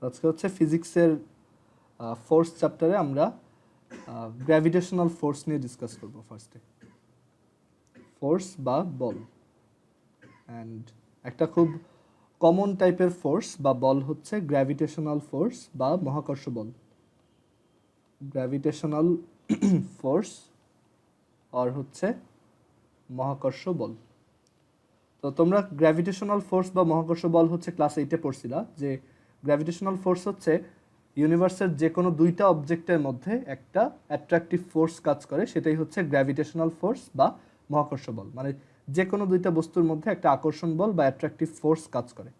আজকে হচ্ছে ফিজিক্সের ফোর্স চ্যাপ্টারে আমরা গ্র্যাভিটেশনাল ফোর্স নিয়ে ডিসকাস করব ফার্স্টে। ফোর্স বা বল, অ্যান্ড একটা খুব কমন টাইপের ফোর্স বা বল হচ্ছে গ্র্যাভিটেশনাল ফোর্স বা মহাকর্ষ বল। গ্র্যাভিটেশনাল ফোর্স আর হচ্ছে মহাকর্ষ বল। তো তোমরা গ্র্যাভিটেশনাল ফোর্স বা মহাকর্ষ বল হচ্ছে ক্লাস 8-এ পড়ছিলা যে গ্র্যাভিটেশনাল ফোর্স হচ্ছে ইউনিভার্সের যে কোনো দুইটা অবজেক্টের মধ্যে একটা অ্যাট্রাকটিভ ফোর্স কাজ করে, সেটাই হচ্ছে গ্র্যাভিটেশনাল ফোর্স বা মহাকর্ষ বল। মানে যে কোনো দুইটা বস্তুর মধ্যে একটা আকর্ষণ বল বা অ্যাট্রাকটিভ ফোর্স কাজ করে।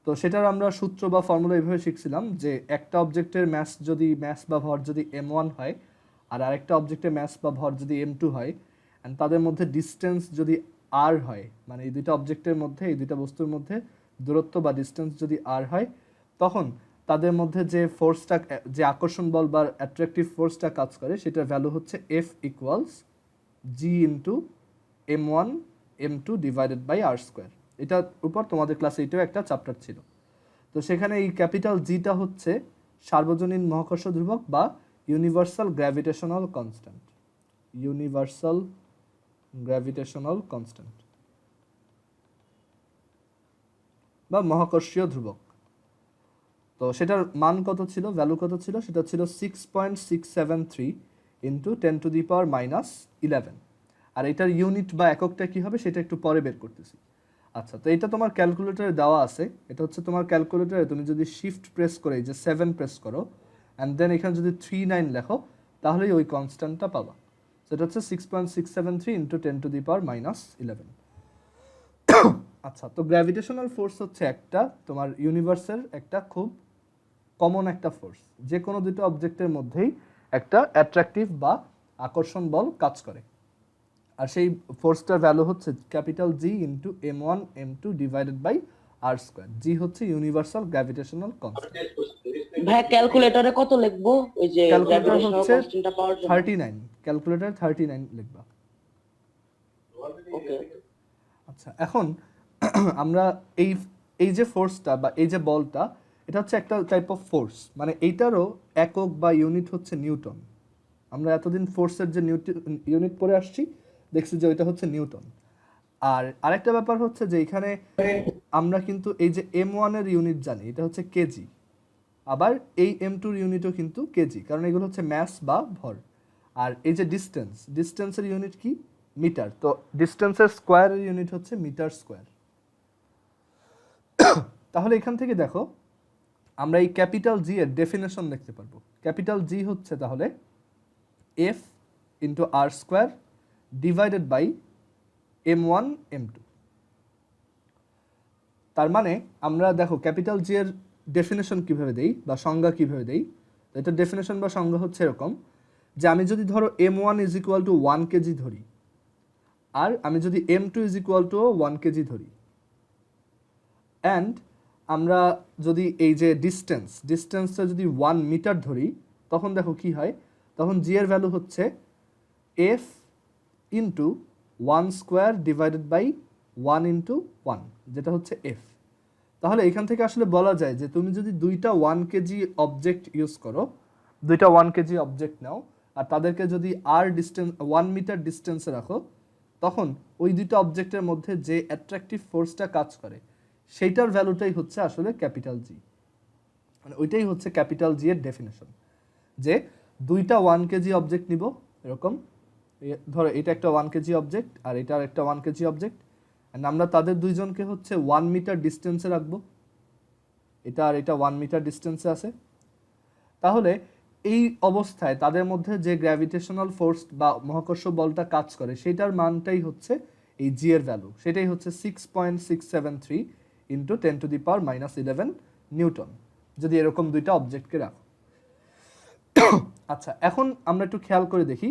তো সেটার আমরা সূত্র বা ফর্মুলা এইভাবে শিখছিলাম যে একটা অবজেক্টের ম্যাস বা ভর যদি m1 হয় আর আরেকটা অবজেক্টের ম্যাস বা ভর যদি m2 হয়, অ্যান্ড তাদের মধ্যে ডিস্টেন্স যদি r হয়, মানে এই দুইটা অবজেক্টের মধ্যে, এই দুইটা বস্তুর মধ্যে দূরত্ব বা ডিস্টেন্স যদি r হয়, তখন তাদের মধ্যে যে ফোর্সটা, যে আকর্ষণ বল বা অ্যাট্রাকটিভ ফোর্সটা কাজ করে, সেটার ভ্যালু হচ্ছে F equals g into m1 m2 divided by r square. এটার উপর তোমাদের ক্লাস 8-এও একটা চ্যাপ্টার ছিল। তো সেখানে এই ক্যাপিটাল জিটা হচ্ছে সার্বজনীন মহাকর্ষ ধ্রুবক বা universal gravitational constant. Universal gravitational constant বা মহাকর্ষীয় ধ্রুবক। তো সেটার মান কত ছিল, ভ্যালু কত ছিল? সেটা ছিল 6.673 ইন্টু 10⁻⁻11। আর এটার ইউনিট বা এককটা কি হবে সেটা একটু পরে বের করতেছি। আচ্ছা, তো এটা তোমার ক্যালকুলেটরে দেওয়া আছে। এটা হচ্ছে তোমার ক্যালকুলেটরে তুমি যদি শিফট প্রেস করে যে 7 প্রেস করো অ্যান্ড দেন এখানে যদি 39 লেখো, তাহলেই ওই কনস্ট্যান্টটা পাবা। সেটা হচ্ছে 6.673 ইন্টু 10⁻⁻11। আচ্ছা, তো গ্র্যাভিটেশনাল ফোর্স হচ্ছে একটা তোমার ইউনিভার্সের একটা খুব কমন একটা ফোর্স। যে কোনো দুটো অবজেক্টের মধ্যেই একটা অ্যাট্রাকটিভ বা আকর্ষণ বল কাজ করে। আর সেই ফোর্সটার ভ্যালু হচ্ছে capital G into m1 m2 divided by r square. G হচ্ছে ইউনিভার্সাল গ্র্যাভিটেশনাল কনস্ট্যান্ট। ভাই ক্যালকুলেটরে কত লিখবো ওই যে ক্যালকুলেটর গ্র্যাভিটেশনাল হচ্ছে কনস্ট্যান্টটা পাওয়ার জন্য? 39, ক্যালকুলেটর 39 লিখবা। ওকে। আচ্ছা, এখন আমরা এই এই যে ফোর্সটা বা এই যে বলটা, এটা হচ্ছে একটা টাইপ অফ ফোর্স। মানে এইটারও একক বা ইউনিট হচ্ছে নিউটন। আমরা এতদিন ফোর্সের যে ইউনিট পড়ে আসছি, দেখছি যে ওইটা হচ্ছে নিউটন। আর আরেকটা ব্যাপার হচ্ছে যে এখানে আমরা কিন্তু এই যে m1 এর ইউনিট জানি, এটা হচ্ছে কেজি। আবার এই m2 এর ইউনিটও কিন্তু কেজি, কারণ এগুলো হচ্ছে ম্যাস বা ভর। আর এই যে ডিস্টেন্সের ইউনিট কি? মিটার। তো ডিস্টেন্সের স্কোয়ারের ইউনিট হচ্ছে মিটার স্কোয়ার। তাহলে এখান থেকে দেখো আমরা এই ক্যাপিটাল জি এর ডেফিনেশন লিখতে পারবো। ক্যাপিটাল জি হচ্ছে তাহলে F into R square divided by m1 m2। তার মানে আমরা দেখো ক্যাপিটাল জি এর ডেফিনেশন কিভাবে দেই বা সংজ্ঞা কিভাবে দেই। তো এটার ডেফিনেশন বা সংজ্ঞা হচ্ছে এরকম যে আমি যদি ধরো m1 is equal two 1 KG ধরি, আর আমি যদি m2 is equal two 1 KG ধরি, অ্যান্ড আমরা যদি এই যে ডিস্টেন্সটা যদি 1 মিটার ধরি, তখন দেখো কি হয়। তখন জি এর ভ্যালু হচ্ছে F into 1 square divided by 1 into 1, যেটা হচ্ছে এফ। তাহলে এখান থেকে আসলে বলা যায় যে তুমি যদি দুইটা 1 কেজি অবজেক্ট ইউজ করো, দুইটা 1 কেজি অবজেক্ট নাও, আর তাদেরকে যদি আর ডিস্টেন্স 1 মিটার ডিস্টেন্সে রাখো, তখন ওই দুইটা অবজেক্টের মধ্যে যে অ্যাট্রাকটিভ ফোর্সটা কাজ করে, সেইটার ভ্যালুটাই হচ্ছে আসলে ক্যাপিটাল জি। মানে ওইটাই হচ্ছে ক্যাপিটাল জি এর ডেফিনেশন। যে দুইটা 1 কেজি অবজেক্ট নিব, এরকম ধরো এটা একটা 1 কেজি অবজেক্ট আর এটা একটা 1 কেজি অবজেক্ট, অ্যান্ড আমরা তাদের দুইজনকে হচ্ছে 1 মিটার ডিস্টেন্সে রাখবো। এটা আর এটা 1 মিটার ডিস্টেন্সে আছে। তাহলে এই অবস্থায় তাদের মধ্যে যে গ্র্যাভিটেশনাল ফোর্স বা মহাকর্ষ বলটা কাজ করে, সেটার মানটাই হচ্ছে এই জি এর ভ্যালু। সেটাই হচ্ছে 6.673 ইন্টু 10⁻⁻11 নিউটন, যদি এরকম দুইটা অবজেক্টকে রাখো। আচ্ছা, এখন আমরা একটু খেয়াল করে দেখি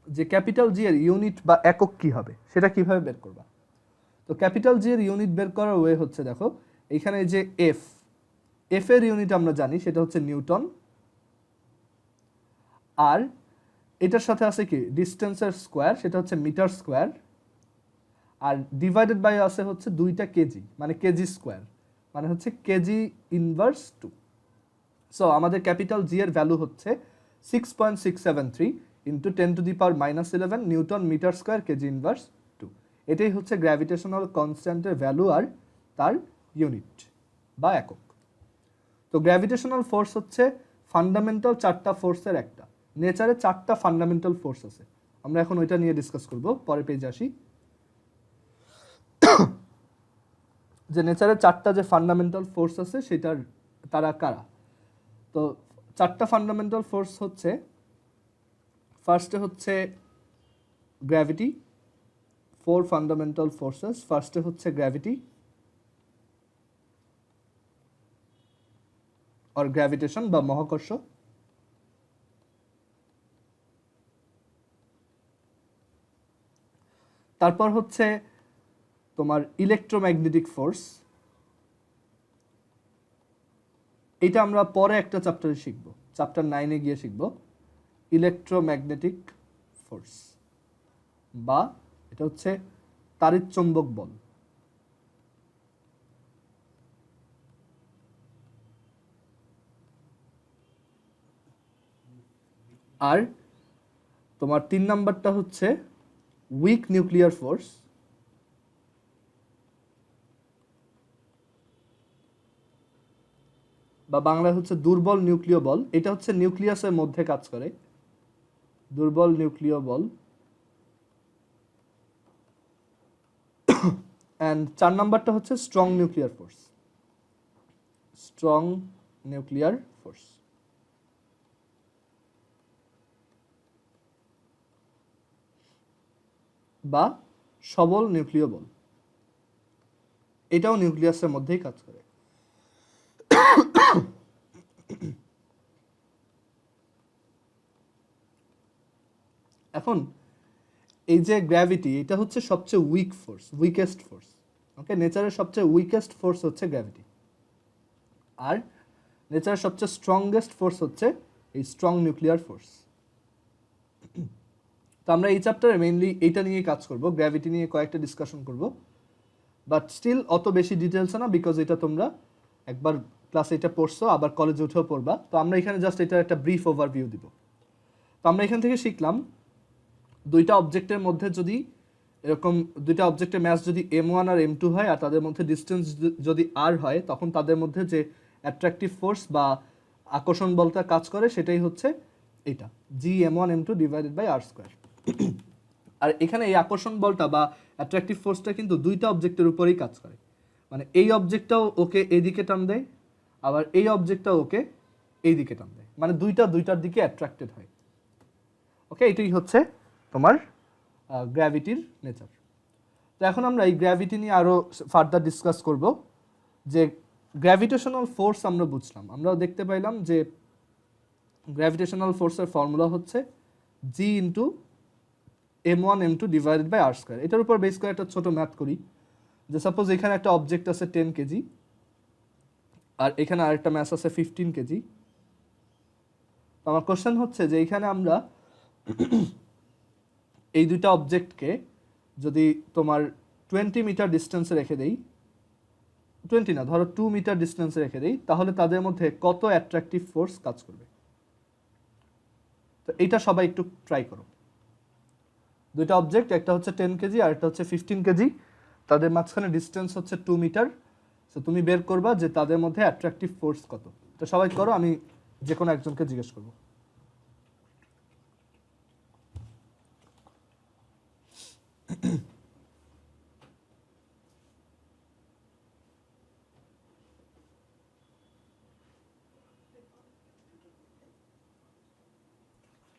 যে ক্যাপিটাল জি এর ইউনিট বা একক কি হবে, সেটা কিভাবে বের করবা। তো ক্যাপিটাল জি এর ইউনিট বের করার ওয়ে হচ্ছে, দেখো এখানে যে এফ এর ইউনিট আমরা জানি সেটা হচ্ছে নিউটন, আর এটার সাথে আছে কি ডিস্টেন্সের স্কোয়ার, সেটা হচ্ছে মিটার স্কোয়ার, আর ডিভাইডেড বাই আছে হচ্ছে দুইটা কেজি, মানে কেজি স্কোয়ার, মানে হচ্ছে কেজি ইনভার্স 2। সো আমাদের ক্যাপিটাল জি এর ভ্যালু হচ্ছে 6.673 into 10⁻⁻11 newton meter square KG inverse 2। এটাই হচ্ছে গ্র্যাভিটেশনাল কনস্ট্যান্টের ভ্যালু আর তার ইউনিট বা একক। তো গ্র্যাভিটেশনাল ফোর্স হচ্ছে ফান্ডামেন্টাল 4টা ফোর্সের একটা। নেচারে 4টা ফান্ডামেন্টাল ফোর্স আছে, আমরা এখন ওইটা নিয়ে ডিসকাস করব। পরে পেজে আসি যে নেচারে 4টা যে ফান্ডামেন্টাল ফোর্স আছে সেটার তারা কারা। তো 4টা ফান্ডামেন্টাল ফোর্স হচ্ছে, ফার্স্টে হচ্ছে গ্র্যাভিটি, 4 ফান্ডামেন্টাল ফোর্সেস। ফার্স্টে হচ্ছে গ্র্যাভিটি আর গ্র্যাভিটেশন বা মহাকর্ষ। তারপর হচ্ছে তোমার ইলেকট্রোম্যাগনেটিক ফোর্স, এটা আমরা পরে একটা চ্যাপ্টারে শিখব, চ্যাপ্টার 9-এ গিয়ে শিখব ইলেকট্রোম্যাগনেটিক ফোর্স, বা এটা হচ্ছে তাড়িৎচুম্বক বল। আর তোমার 3 নাম্বারটা হচ্ছে উইক নিউক্লিয়ার ফোর্স, বা বাংলায় হচ্ছে দুর্বল নিউক্লিয় বল। এটা হচ্ছে নিউক্লিয়াসের মধ্যে কাজ করে, দুর্বল নিউক্লিয় বল। অ্যান্ড 4 নাম্বারটা হচ্ছে strong nuclear force, strong nuclear force বা সবল নিউক্লিয় বল। এটাও নিউক্লিয়াসের মধ্যেই কাজ করে। এখন এই যে গ্র্যাভিটি, এটা হচ্ছে সবচেয়ে উইক ফোর্স, উইকেস্ট ফোর্স। ওকে, নেচারের সবচেয়ে উইকেস্ট ফোর্স হচ্ছে গ্র্যাভিটি, আর নেচারের সবচেয়ে স্ট্রংগেস্ট ফোর্স হচ্ছে এই স্ট্রং নিউক্লিয়ার ফোর্স। তো আমরা এই চ্যাপ্টারে মেইনলি এইটা নিয়ে কাজ করব, গ্র্যাভিটি নিয়ে কয়েকটা ডিসকাশন করব, বাট স্টিল অত বেশি ডিটেলসে না, বিকজ এটা তোমরা একবার ক্লাসে এটা পড়ছো, আবার কলেজে উঠেও পড়বা। তো আমরা এখানে জাস্ট এটার একটা ব্রিফ ওভারভিউ দিব। তো আমরা এখান থেকে শিখলাম দুইটা অবজেক্টের মধ্যে যদি এরকম দুইটা অবজেক্টের ম্যাচ যদি m1 আর m2 হয়, আর তাদের মধ্যে ডিস্টেন্স যদি r হয়, তখন তাদের মধ্যে যে অ্যাট্রাকটিভ ফোর্স বা আকর্ষণ বলটা কাজ করে সেটাই হচ্ছে এটা Gm1 m2 divided by r square. আর এখানে এই আকর্ষণ বলটা বা অ্যাট্রাকটিভ ফোর্সটা কিন্তু দুইটা অবজেক্টের উপরেই কাজ করে। মানে এই অবজেক্টটাও ওকে এইদিকে টান দেয়, আবার এই অবজেক্টটাও ওকে এইদিকে টান দেয়, মানে দুইটার দিকে অ্যাট্রাক্টেড হয়। ওকে, এটাই হচ্ছে তোমার গ্র্যাভিটির নেচার। তো এখন আমরা এই গ্র্যাভিটি নিয়ে আরও ফার্দার ডিসকাস করব। যে গ্র্যাভিটেশনাল ফোর্স আমরা বুঝলাম, আমরা দেখতে পাইলাম যে গ্র্যাভিটেশনাল ফোর্সের ফর্মুলা হচ্ছে G into m1 m2 divided by r square. এটার উপর বেস করে একটা ছোট ম্যাথ করি, যে সাপোজ এখানে একটা অবজেক্ট আছে 10 কেজি, আর এখানে আরেকটা ম্যাস আছে 15 কেজি। আমার কোশ্চেন হচ্ছে যে এখানে আমরা এই দুইটা অবজেক্টকে যদি তোমার 20 মিটার ডিস্টেন্সে রেখে দেই, 20 না, ধরো 2 মিটার ডিস্টেন্সে রেখে দেই, তাহলে তাদের মধ্যে কত অ্যাট্রাকটিভ ফোর্স কাজ করবে। তো এইটা সবাই একটু ট্রাই করো। দুইটা অবজেক্ট, একটা হচ্ছে 10 কেজি আর একটা হচ্ছে 15 কেজি, তাদের মাঝখানে ডিস্টেন্স হচ্ছে 2 মিটার। সো তুমি বের করবা যে তাদের মধ্যে অ্যাট্রাকটিভ ফোর্স কত। তো সবাই করো, আমি যে কোনো একজনকে জিজ্ঞেস করবো।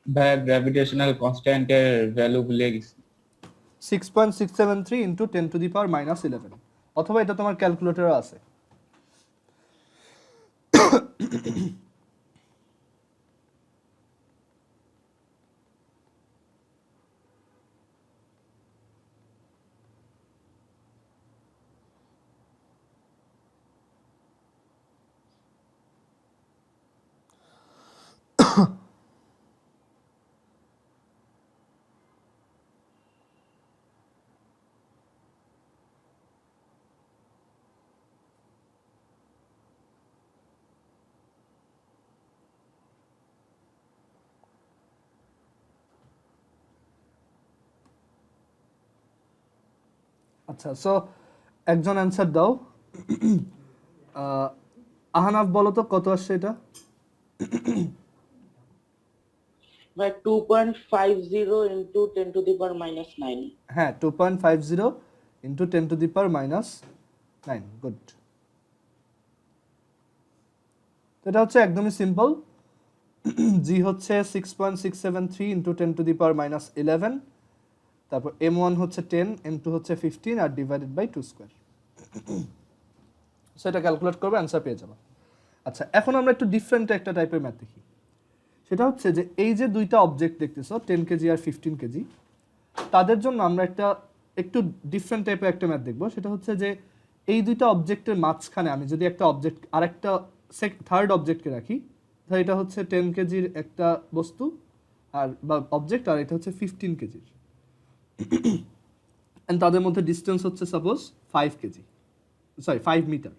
ভাইয়া গ্র্যাভিটেশনাল কনস্ট্যান্টের ভ্যালু ভুলে গেছি। 6.673 ইন্টু 10⁻⁻11, অথবা এটা তোমার ক্যালকুলেটরে আছে। আচ্ছা, সো একজন অ্যান্সার দাও। আহনাফ বলো তো কত আসছে এটা? ভাই 2.50 into 10 to the power minus 9। হ্যাঁ, 2.50 into 10 to the power minus 9। Good. তো এটা হচ্ছে একদমই সিম্পল। জি হচ্ছে 6.673 into 10 to the power minus 11, তারপর m1 হচ্ছে 10, m2 হচ্ছে 15 আর ডিভাইডেড বাই 2 স্কোয়ার। সো এটা ক্যালকুলেট করবে, অ্যান্সার পেয়ে যাবে। আচ্ছা, এখন আমরা একটু ডিফারেন্ট একটা টাইপের ম্যাথ দেখি। সেটা হচ্ছে যে এই যে দুইটা অবজেক্ট দেখতেছো 10 কেজি আর 15 কেজি, তাদের জন্য আমরা একটু ডিফারেন্ট টাইপের একটা ম্যাথ দেখবো। সেটা হচ্ছে যে এই দুইটা অবজেক্টের মাঝখানে আমি যদি একটা অবজেক্ট আর একটা থার্ড অবজেক্টকে রাখি, ধর এটা হচ্ছে 10 কেজির একটা বস্তু আর বা অবজেক্ট, আর এটা হচ্ছে 15 কেজির, এন্ড তাদের মধ্যে ডিস্টেন্স হচ্ছে সাপোজ 5 কেজি, সরি 5 মিটার,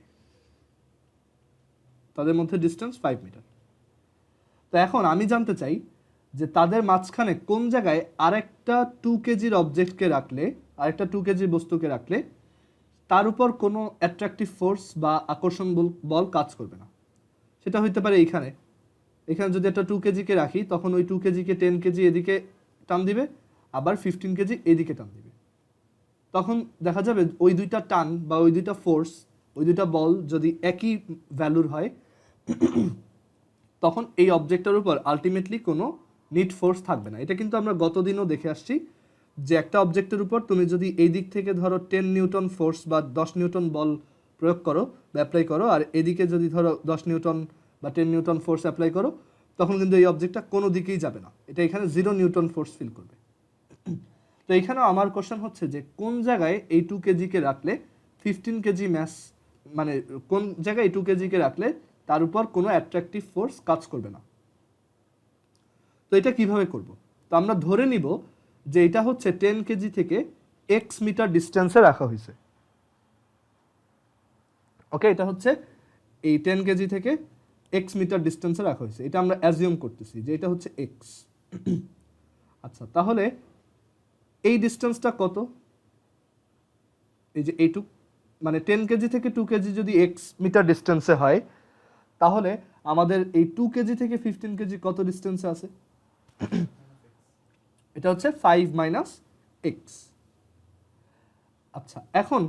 তাদের মধ্যে ডিস্টেন্স 5 মিটার। তো এখন আমি জানতে চাই যে তাদের মাঝখানে কোন জায়গায় আরেকটা 2 কেজির অবজেক্টকে রাখলে, আরেকটা 2 কেজির বস্তুকে রাখলে তার উপর কোনো অ্যাট্রাকটিভ ফোর্স বা আকর্ষণ বল কাজ করবে না। সেটা হইতে পারে এখানে যদি একটা 2 কেজিকে রাখি, তখন ওই 2 কেজিকে 10 কেজি এদিকে টান দিবে, আবার 15 কেজি এদিকে টান দিবে। তখন দেখা যাবে ওই দুইটা টান বা ওই দুইটা ফোর্স, ওই দুইটা বল যদি একই ভ্যালুর হয়, তখন এই অবজেক্টের উপর আলটিমেটলি কোনো নিট ফোর্স থাকবে না। এটা কিন্তু আমরা গতদিনও দেখে আসছি যে একটা অবজেক্টের উপর তুমি যদি এই দিক থেকে ধরো 10 নিউটন ফোর্স বা 10 নিউটন বল প্রয়োগ করো বা অ্যাপ্লাই করো, আর এদিকে যদি ধরো 10 নিউটন বা 10 নিউটন ফোর্স অ্যাপ্লাই করো, তখন কিন্তু এই অবজেক্টটা কোনো দিকেই যাবে না, এটা এখানে 0 নিউটন ফোর্স ফিল করবে। তো এখানেও আমার কোশ্চেন হচ্ছে যে কোন জায়গায় এই 2 কেজিকে রাখলে 15 কেজি ম্যাস, মানে কোন জায়গায় এই 2 কেজিকে রাখলে তার উপর কোনো অ্যাট্রাকটিভ ফোর্স কাজ করবে না। তো এটা কিভাবে করব? তো আমরা ধরে নিব যে এটা হচ্ছে 10 কেজি থেকে x মিটার ডিস্টেন্সে রাখা হয়েছে। ওকে, এটা হচ্ছে এই 10 কেজি থেকে x মিটার ডিস্টেন্সে রাখা হয়েছে, এটা আমরা অ্যাজিউম করতেছি যে এটা হচ্ছে x। আচ্ছা, তাহলে এই ডিস্টেন্সটা কত? এই যে এইটুক, মানে 10 কেজি থেকে 2 কেজি যদি x মিটার ডিস্টেন্সে হয়, তাহলে আমাদের এই 2 কেজি থেকে 15 কেজি কত ডিস্টেন্সে আছে? এটা হচ্ছে 5 মাইনাস এক্স। আচ্ছা, এখন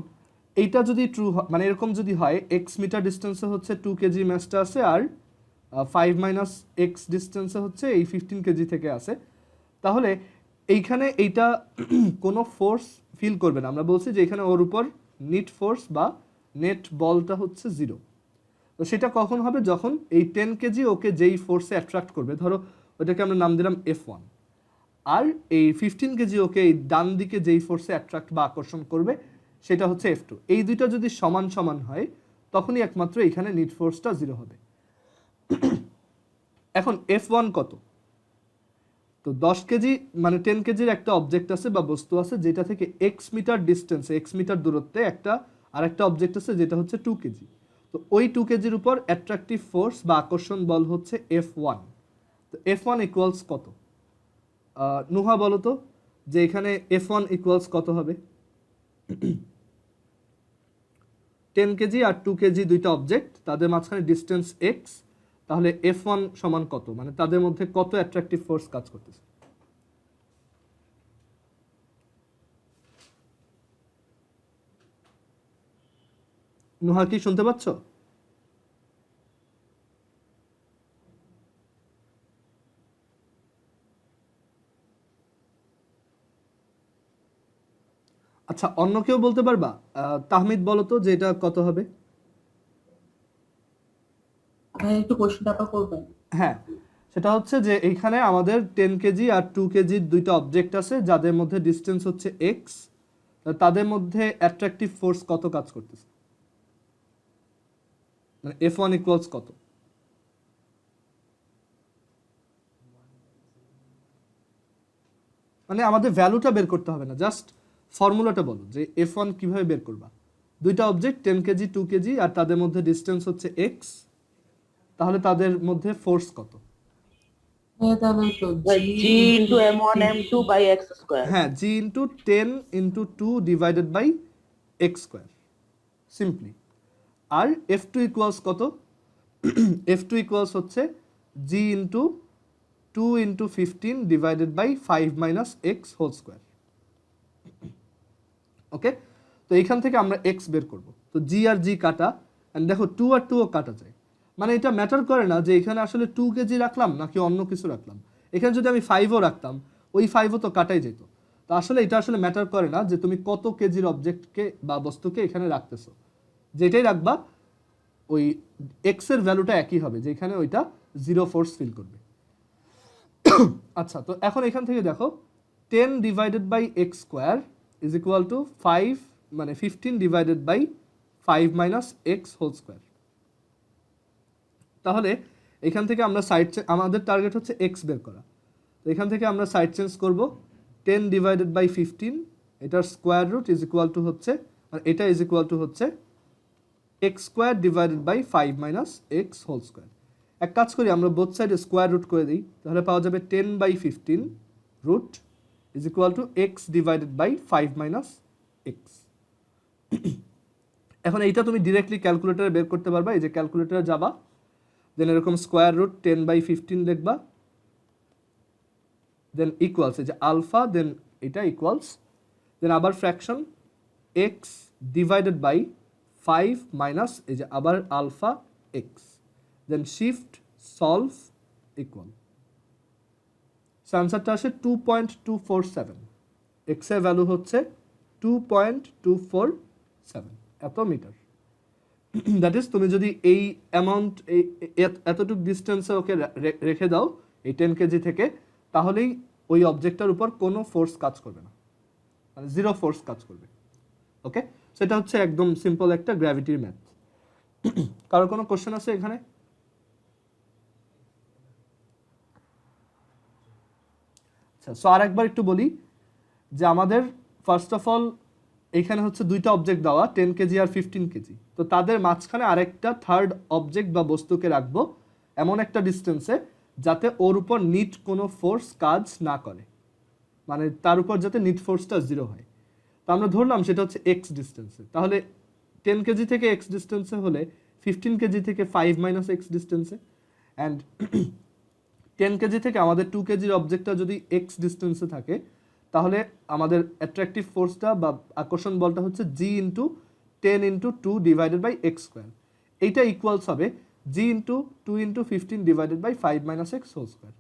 এইটা যদি ট্রু, মানে এরকম যদি হয় এক্স মিটার ডিস্টেন্সে হচ্ছে 2 কেজি ম্যাসটা আছে, আর 5 মাইনাস এক্স ডিস্টেন্সে হচ্ছে এই 15 কেজি থেকে আছে, তাহলে এইখানে এইটা কোনো ফোর্স ফিল করবে না। আমরা বলছি যে এখানে ওর উপর নিট ফোর্স বা নেট বলটা হচ্ছে 0। তো সেটা কখন হবে? যখন এই 10 কেজি ওকে যেই ফোর্সে অ্যাট্রাক্ট করবে, ধরো ওটাকে আমরা নাম দিলাম F1, আর এই 15 কেজি ওকে এই ডান দিকে যেই ফোর্সে অ্যাট্রাক্ট বা আকর্ষণ করবে সেটা হচ্ছে F2। এই দুইটা যদি সমান সমান হয়, তখনই একমাত্র এখানে নিট ফোর্সটা 0 হবে। এখন F1 কত? তো 10 কেজি মানে 10 কেজির একটা অবজেক্ট আছে বা বস্তু আছে যেটা থেকে x মিটার ডিস্টেন্সে, x মিটার দূরত্বে আরেকটা অবজেক্ট আছে যেটা হচ্ছে 2 কেজি। তো ওই 2 কেজির উপর অ্যাট্রাকটিভ ফোর্স বা আকর্ষণ বল হচ্ছে F1। তো F1 ইকুয়ালস কত? নুহা বলো তো যে এখানে F1 ইকুয়ালস কত হবে? 10 কেজি আর 2 কেজি দুইটা অবজেক্ট, তাদের মাঝখানে ডিস্টেন্স x, তাহলে F1 সমান কত, মানে তাদের মধ্যে কত অ্যাট্রাকটিভ ফোর্স কাজ করতেছে? নুহা কি শুনতে পাচ্ছ? আচ্ছা, অন্য কেউ বলতে পারবা? তাহমিদ বলো তো যে এটা কত হবে? একটু কোশ্চেনটা আবার করবেন? হ্যাঁ, সেটা হচ্ছে যে এইখানে আমাদের 10 কেজি আর 2 কেজির দুইটা অবজেক্ট আছে যাদের মধ্যে ডিস্টেন্স হচ্ছে x, তাদের মধ্যে অ্যাট্রাকটিভ ফোর্স কত কাজ করতেছে, মানে F1 ইকুয়ালস কত? মানে আমাদের ভ্যালুটা বের করতে হবে না, জাস্ট ফর্মুলাটা বলো যে F1 কিভাবে বের করবা। দুইটা অবজেক্ট 10 কেজি 2 কেজি আর তাদের মধ্যে ডিস্টেন্স হচ্ছে x, তাহলে তাদের মধ্যে ফোর্স কত? তাহলে তো G into M1 M2 by x square। হ্যাঁ, G into 10 into 2 divided by X square simply. আর এফ টু ইকুয়ালস কত? এফ টু ইকুয়ালস হচ্ছে G into 2 into 15 divided by 5 minus X whole square. Okay, তো এইখান থেকে আমরা x বের করব। তো জি আর জি কাটা, অ্যান্ড দেখো 2 আর 2ও কাটা যায়, মানে এটা ম্যাটার করে না যে এখানে আসলে 2 কেজি রাখলাম নাকি অন্য কিছু রাখলাম। এখানে যদি আমি 5ও রাখতাম, ওই 5ও তো কাটাই যেত। তো আসলে এটা আসলে ম্যাটার করে না যে তুমি কত কেজির অবজেক্টকে বা বস্তুকে এখানে রাখতেছো, যেটাই রাখবা ওই এক্স এর ভ্যালুটা একই হবে, যেখানে ওইটা জিরো ফোর্স ফিল করবে। আচ্ছা, তো এখন এখান থেকে দেখো 10 divided by X square is equal to 5, মানে 15 divided by 5 minus X whole square. তাহলে এখান থেকে আমরা আমাদের টার্গেট হচ্ছে এক্স বের করা। তো এখান থেকে আমরা সাইড চেঞ্জ করব, 10 ডিভাইডেড বাই 15 এটার square root is equal to হচ্ছে, আর এটা ইজ ইকুয়াল টু হচ্ছে X square divided by 5 minus X whole square. এক কাজ করি, আমরা বোথ সাইডে স্কোয়ার রুট করে দিই, তাহলে পাওয়া যাবে 10 by 15 root is equal to X divided by 5 minus X. এখন এইটা তুমি ডিরেক্টলি ক্যালকুলেটারে বের করতে পারবা। এই যে ক্যালকুলেটারে যাবা, দেন এরকম স্কোয়ার রুট 10 বাই 15 লিখবা, দেন ইকুয়ালস, এই যে আলফা, দেন এটা ইকুয়ালস, দেন আবার fraction X divided by 5 minus এই যে আবার alpha X, then shift solve equal. আনসারটা আসে 2.247। এক্স এর ভ্যালু হচ্ছে 2.247 এত মিটার। দ্যাট ইজ তুমি যদি এই অ্যামাউন্ট এতটুকু ডিস্টেন্সে ওকে রেখে দাও এই 10 কেজি থেকে, তাহলেই ওই অবজেক্টটার উপর কোনো ফোর্স কাজ করবে না, মানে জিরো ফোর্স কাজ করবে। ওকে, সেটা হচ্ছে একদম সিম্পল একটা গ্র্যাভিটির ম্যাথ। কারোর কোনো কোশ্চেন আছে এখানে? আচ্ছা, সো আর একবার একটু বলি যে আমাদের ফার্স্ট অফ অল এখানে হচ্ছে দুইটা অবজেক্ট দেওয়া 10 কেজি আর 15 কেজি। তো তাদের মাঝখানে আরেকটা থার্ড অবজেক্ট বা বস্তুকে রাখবো এমন একটা ডিস্টেন্সে যাতে ওর উপর নিট কোনো ফোর্স কাজ না করে, মানে তার উপর যাতে নিট ফোর্সটা জিরো হয়। তো আমরা ধরলাম সেটা হচ্ছে এক্স ডিস্টেন্সে, তাহলে 10 কেজি থেকে এক্স ডিস্টেন্সে হলে 15 কেজি থেকে 5 মাইনাস এক্স ডিস্টেন্সে, অ্যান্ড 10 কেজি থেকে আমাদের 2 কেজির অবজেক্টটা যদি এক্স ডিস্টেন্সে থাকে, তাহলে আমাদের অ্যাট্রাকটিভ ফোর্সটা বা আকর্ষণ বলটা হচ্ছে G into 10 into 2 divided by X square. এইটা ইকুয়ালস হবে G into 2 into 15 divided by 5 minus X whole square.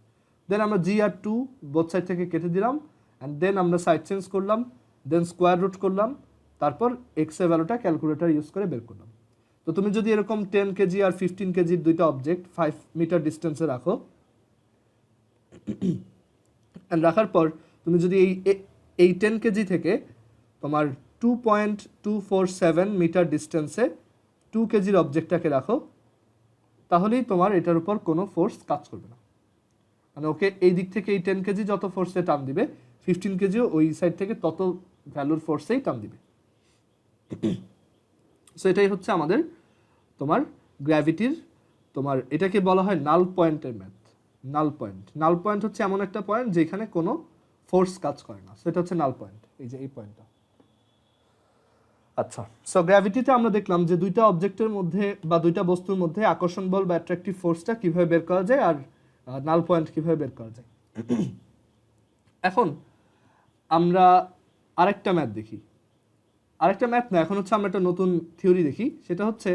Then আমরা জি আর 2 বোথ সাইড থেকে কেটে দিলাম, অ্যান্ড দেন আমরা সাইড চেঞ্জ করলাম, দেন স্কোয়ার রুট করলাম, তারপর এক্স এর ভ্যালুটা ক্যালকুলেটর ইউজ করে বের করলাম। তো তুমি যদি এরকম 10 কেজি আর 15 কেজির দুইটা অবজেক্ট 5 মিটার ডিস্টেন্সে রাখো, অ্যান্ড রাখার পর তুমি যদি এই 10 কেজি থেকে তোমার 2.247 মিটার ডিস্টেন্সে 2 কেজির অবজেক্টটাকে রাখো, তাহলেই তোমার এটার উপর কোনো ফোর্স কাজ করবে না। মানে ওকে এই দিক থেকে এই 10 কেজি যত ফোর্সে টান দিবে, 15 কেজিও ওই সাইড থেকে তত ভ্যালুর ফোর্সেই টান দিবে। সো এটাই হচ্ছে আমাদের তোমার গ্র্যাভিটির, তোমার এটাকে বলা হয় নাল পয়েন্টের ম্যাথ। নাল পয়েন্ট হচ্ছে এমন একটা পয়েন্ট যেখানে কোনো ফোর্স কাজ করে না, সেটা হচ্ছে নাল পয়েন্ট, এই যে এই পয়েন্টটা। আচ্ছা, সো গ্র্যাভিটিতে আমরা দেখলাম যে দুইটা অবজেক্টের মধ্যে বা দুইটা বস্তুর মধ্যে আকর্ষণ বল বা অ্যাট্রাকটিভ ফোর্সটা কিভাবে বের করা যায়, আর নাল পয়েন্ট কিভাবে বের করা যায়। এখন আমরা আরেকটা ম্যাথ দেখি, আরেকটা ম্যাথ না, এখন হচ্ছে আমরা একটা নতুন থিওরি দেখি। সেটা হচ্ছে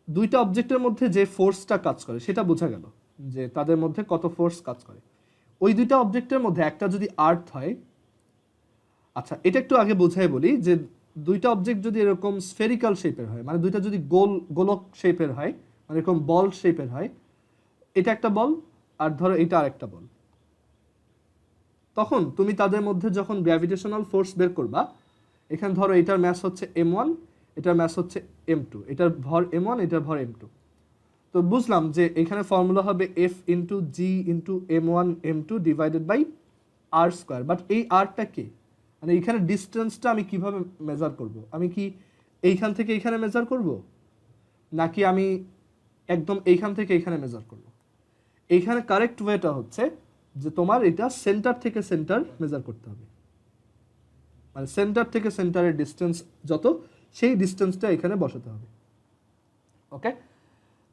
দুইটা অবজেক্টের মধ্যে যে ফোর্সটা কাজ করে সেটা বোঝা গেল যে তাদের মধ্যে কত ফোর্স কাজ করে। ওই দুইটা অবজেক্টের মধ্যে একটা যদি আর্থ হয়, আচ্ছা এটা একটু আগে বোঝাই বলি যে দুইটা অবজেক্ট যদি এরকম স্ফেরিক্যাল শেপের হয়, মানে দুইটা যদি গোলক শেপের হয়, মানে এরকম বল শেপের হয়, এটা একটা বল আর ধরো এটা আরেকটা বল, তখন তুমি তাদের মধ্যে যখন গ্র্যাভিটেশনাল ফোর্স বের করবা, এখানে ধরো এটার ম্যাস হচ্ছে m1, এটার ম্যাস হচ্ছে m2, এটার ভর m1, এটার ভর m2। তো বুঝলাম যে এখানে ফর্মুলা হবে f into G into m1 m2 divided by R square. But এই আরটা কি, মানে এইখানে ডিস্টেন্সটা আমি কিভাবে মেজার করব? আমি কি এইখান থেকে এইখানে মেজার করব, নাকি আমি একদম এইখান থেকে এইখানে মেজার করব? এইখানে কারেক্ট ওয়েটা হচ্ছে যে তোমার এটা সেন্টার থেকে সেন্টার মেজার করতে হবে। মানে সেন্টার থেকে সেন্টারের ডিস্টেন্স যত, সেই ডিস্টেন্সটা এখানে বসাতে হবে। ওকে,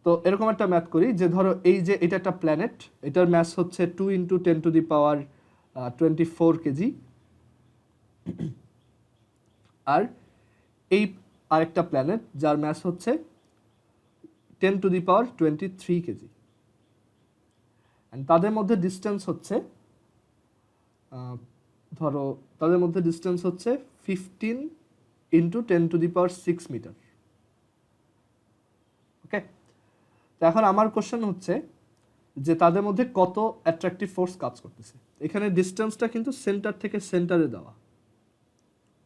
তো এরকম একটা ম্যাথ করি যে ধরো এই যে এটা একটা প্ল্যানেট, এটার ম্যাস হচ্ছে 2 × 10⁻24 কেজি, আর এই আরেকটা প্ল্যানেট যার ম্যাস হচ্ছে 10⁻23 কেজি, তাদের মধ্যে ডিস্টেন্স হচ্ছে ধরো তাদের মধ্যে ডিস্টেন্স হচ্ছে 15 × 10⁶ মিটার। ওকে, তো এখন আমার কোশ্চেন হচ্ছে যে তাদের মধ্যে কত অ্যাট্রাকটিভ ফোর্স কাজ করতেছে। এখানে ডিস্টেন্সটা কিন্তু সেন্টার থেকে সেন্টারে দেওয়া,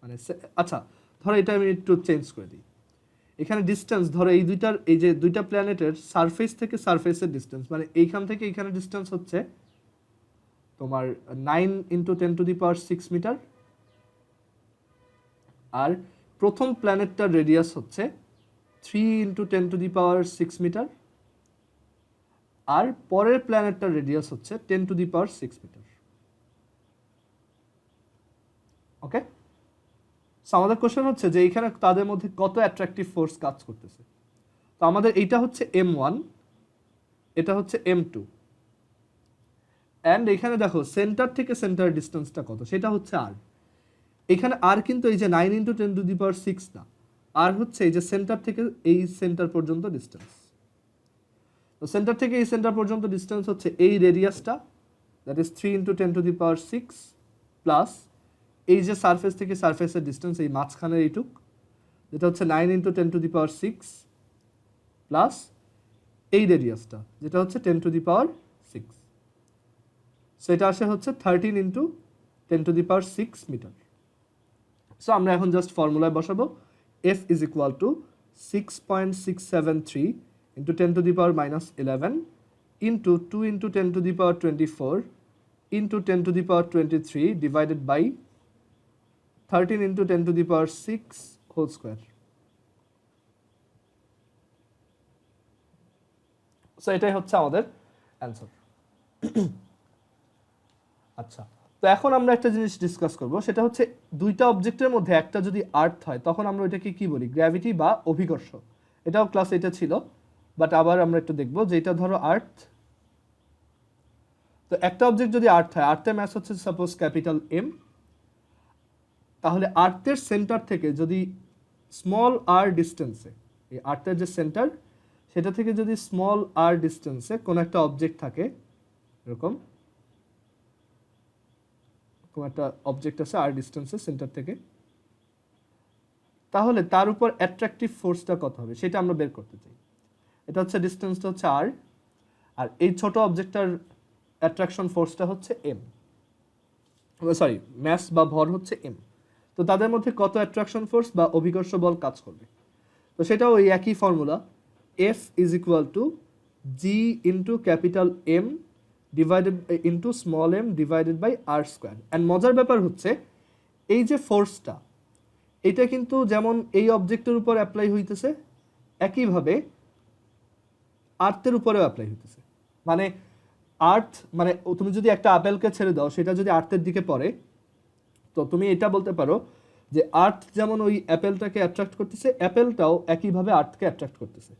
মানে আচ্ছা ধরো এটা আমি একটু চেঞ্জ করে দিই। এখানে ডিস্টেন্স ধরো এই যে দুইটা প্ল্যানেটের সারফেস থেকে সারফেসের ডিস্টেন্স, মানে এইখান থেকে এইখানে ডিস্টেন্স হচ্ছে তোমার 9 × 10⁶ মিটার, আর প্রথম প্ল্যানেটটার রেডিয়াস হচ্ছে 3 × 10⁶ মিটার, আর পরের প্ল্যানেটটার রেডিয়াস হচ্ছে 10⁶ মিটার। ওকে, সো আমাদের কোশ্চেন হচ্ছে যে এখানে তাদের মধ্যে কত অ্যাট্রাকটিভ ফোর্স কাজ করতেছে। তো আমাদের এইটা হচ্ছে m1, এটা হচ্ছে m2, অ্যান্ড এখানে দেখো সেন্টার থেকে সেন্টার ডিস্টেন্সটা কত, সেটা হচ্ছে r। এখানে r কিন্তু এই যে 9 × 10⁶ না, r হচ্ছে এই যে সেন্টার থেকে এই সেন্টার পর্যন্ত ডিস্টেন্স। তো সেন্টার থেকে এই সেন্টার পর্যন্ত ডিস্টেন্স হচ্ছে এই রেডিয়াসটা, দ্যাট ইজ 3 × 10⁶, প্লাস এই যে সারফেস থেকে সারফেসের ডিস্টেন্স এই মাঝখানের এইটুক, যেটা হচ্ছে 9 × 10⁶, প্লাস এই রেডিয়াসটা যেটা হচ্ছে 10⁶। সেটা আসে হচ্ছে 13 × 10⁶ মিটার। সো আমরা এখন জাস্ট ফর্মুলায় বসাবো, F is equal to 6.673 × 10⁻11 into 2 × 10⁻24 into 10⁻23 divided by 13 × 10⁶ whole square. So এটাই হচ্ছে আমাদের অ্যান্সার। আচ্ছা, তো এখন আমরা একটা জিনিস ডিসকাস করব, সেটা হচ্ছে দুইটা অবজেক্টের মধ্যে একটা যদি আর্থ হয় তখন আমরা ওইটাকে কি বলি, গ্র্যাভিটি বা অভিকর্ষ। এটাও ক্লাস এটা ছিল, বাট আবার আমরা একটু দেখবো যে এটা ধরো আর্থ। তো একটা অবজেক্ট যদি আর্থ হয়, আর্থের ম্যাস হচ্ছে সাপোজ ক্যাপিটাল M, তাহলে আর্থের সেন্টার থেকে যদি স্মল r ডিস্টেন্সে, এই আর্থের যে সেন্টার সেটা থেকে যদি স্মল r ডিস্টেন্সে কোনো একটা অবজেক্ট থাকে, এরকম কোনো একটা অবজেক্ট আছে r ডিস্টেন্সে সেন্টার থেকে, তাহলে তার উপর অ্যাট্রাকটিভ ফোর্সটা কত হবে সেটা আমরা বের করতে চাই। এটা হচ্ছে ডিস্টেন্সটা হচ্ছে r, আর এই ছোট অবজেক্টটার অ্যাট্রাকশন ফোর্সটা হচ্ছে m, সরি ম্যাস বা ভর হচ্ছে m। তো তাদের মধ্যে কত অ্যাট্রাকশন ফোর্স বা অভিকর্ষ বল কাজ করবে, তো সেটাও ওই একই formula, F is equal to G into capital M divided into small m divided by r square। And মজার ব্যাপার হচ্ছে এই যে ফোর্সটা, এটা কিন্তু যেমন এই অবজেক্টের উপর অ্যাপ্লাই হইতেছে, একইভাবে আর্থের উপরেও অ্যাপ্লাই হইতেছে। মানে আর্থ, মানে তুমি যদি একটা আপেলকে ছেড়ে দাও, সেটা যদি আর্থের দিকে পড়ে, তো তুমি এটা বলতে পারো যে আর্থ যেমন ওই অ্যাপেলটাকে অ্যাট্রাক্ট করতেছে, অ্যাপেলটাও একইভাবে আর্থকে অ্যাট্রাক্ট করতেছে।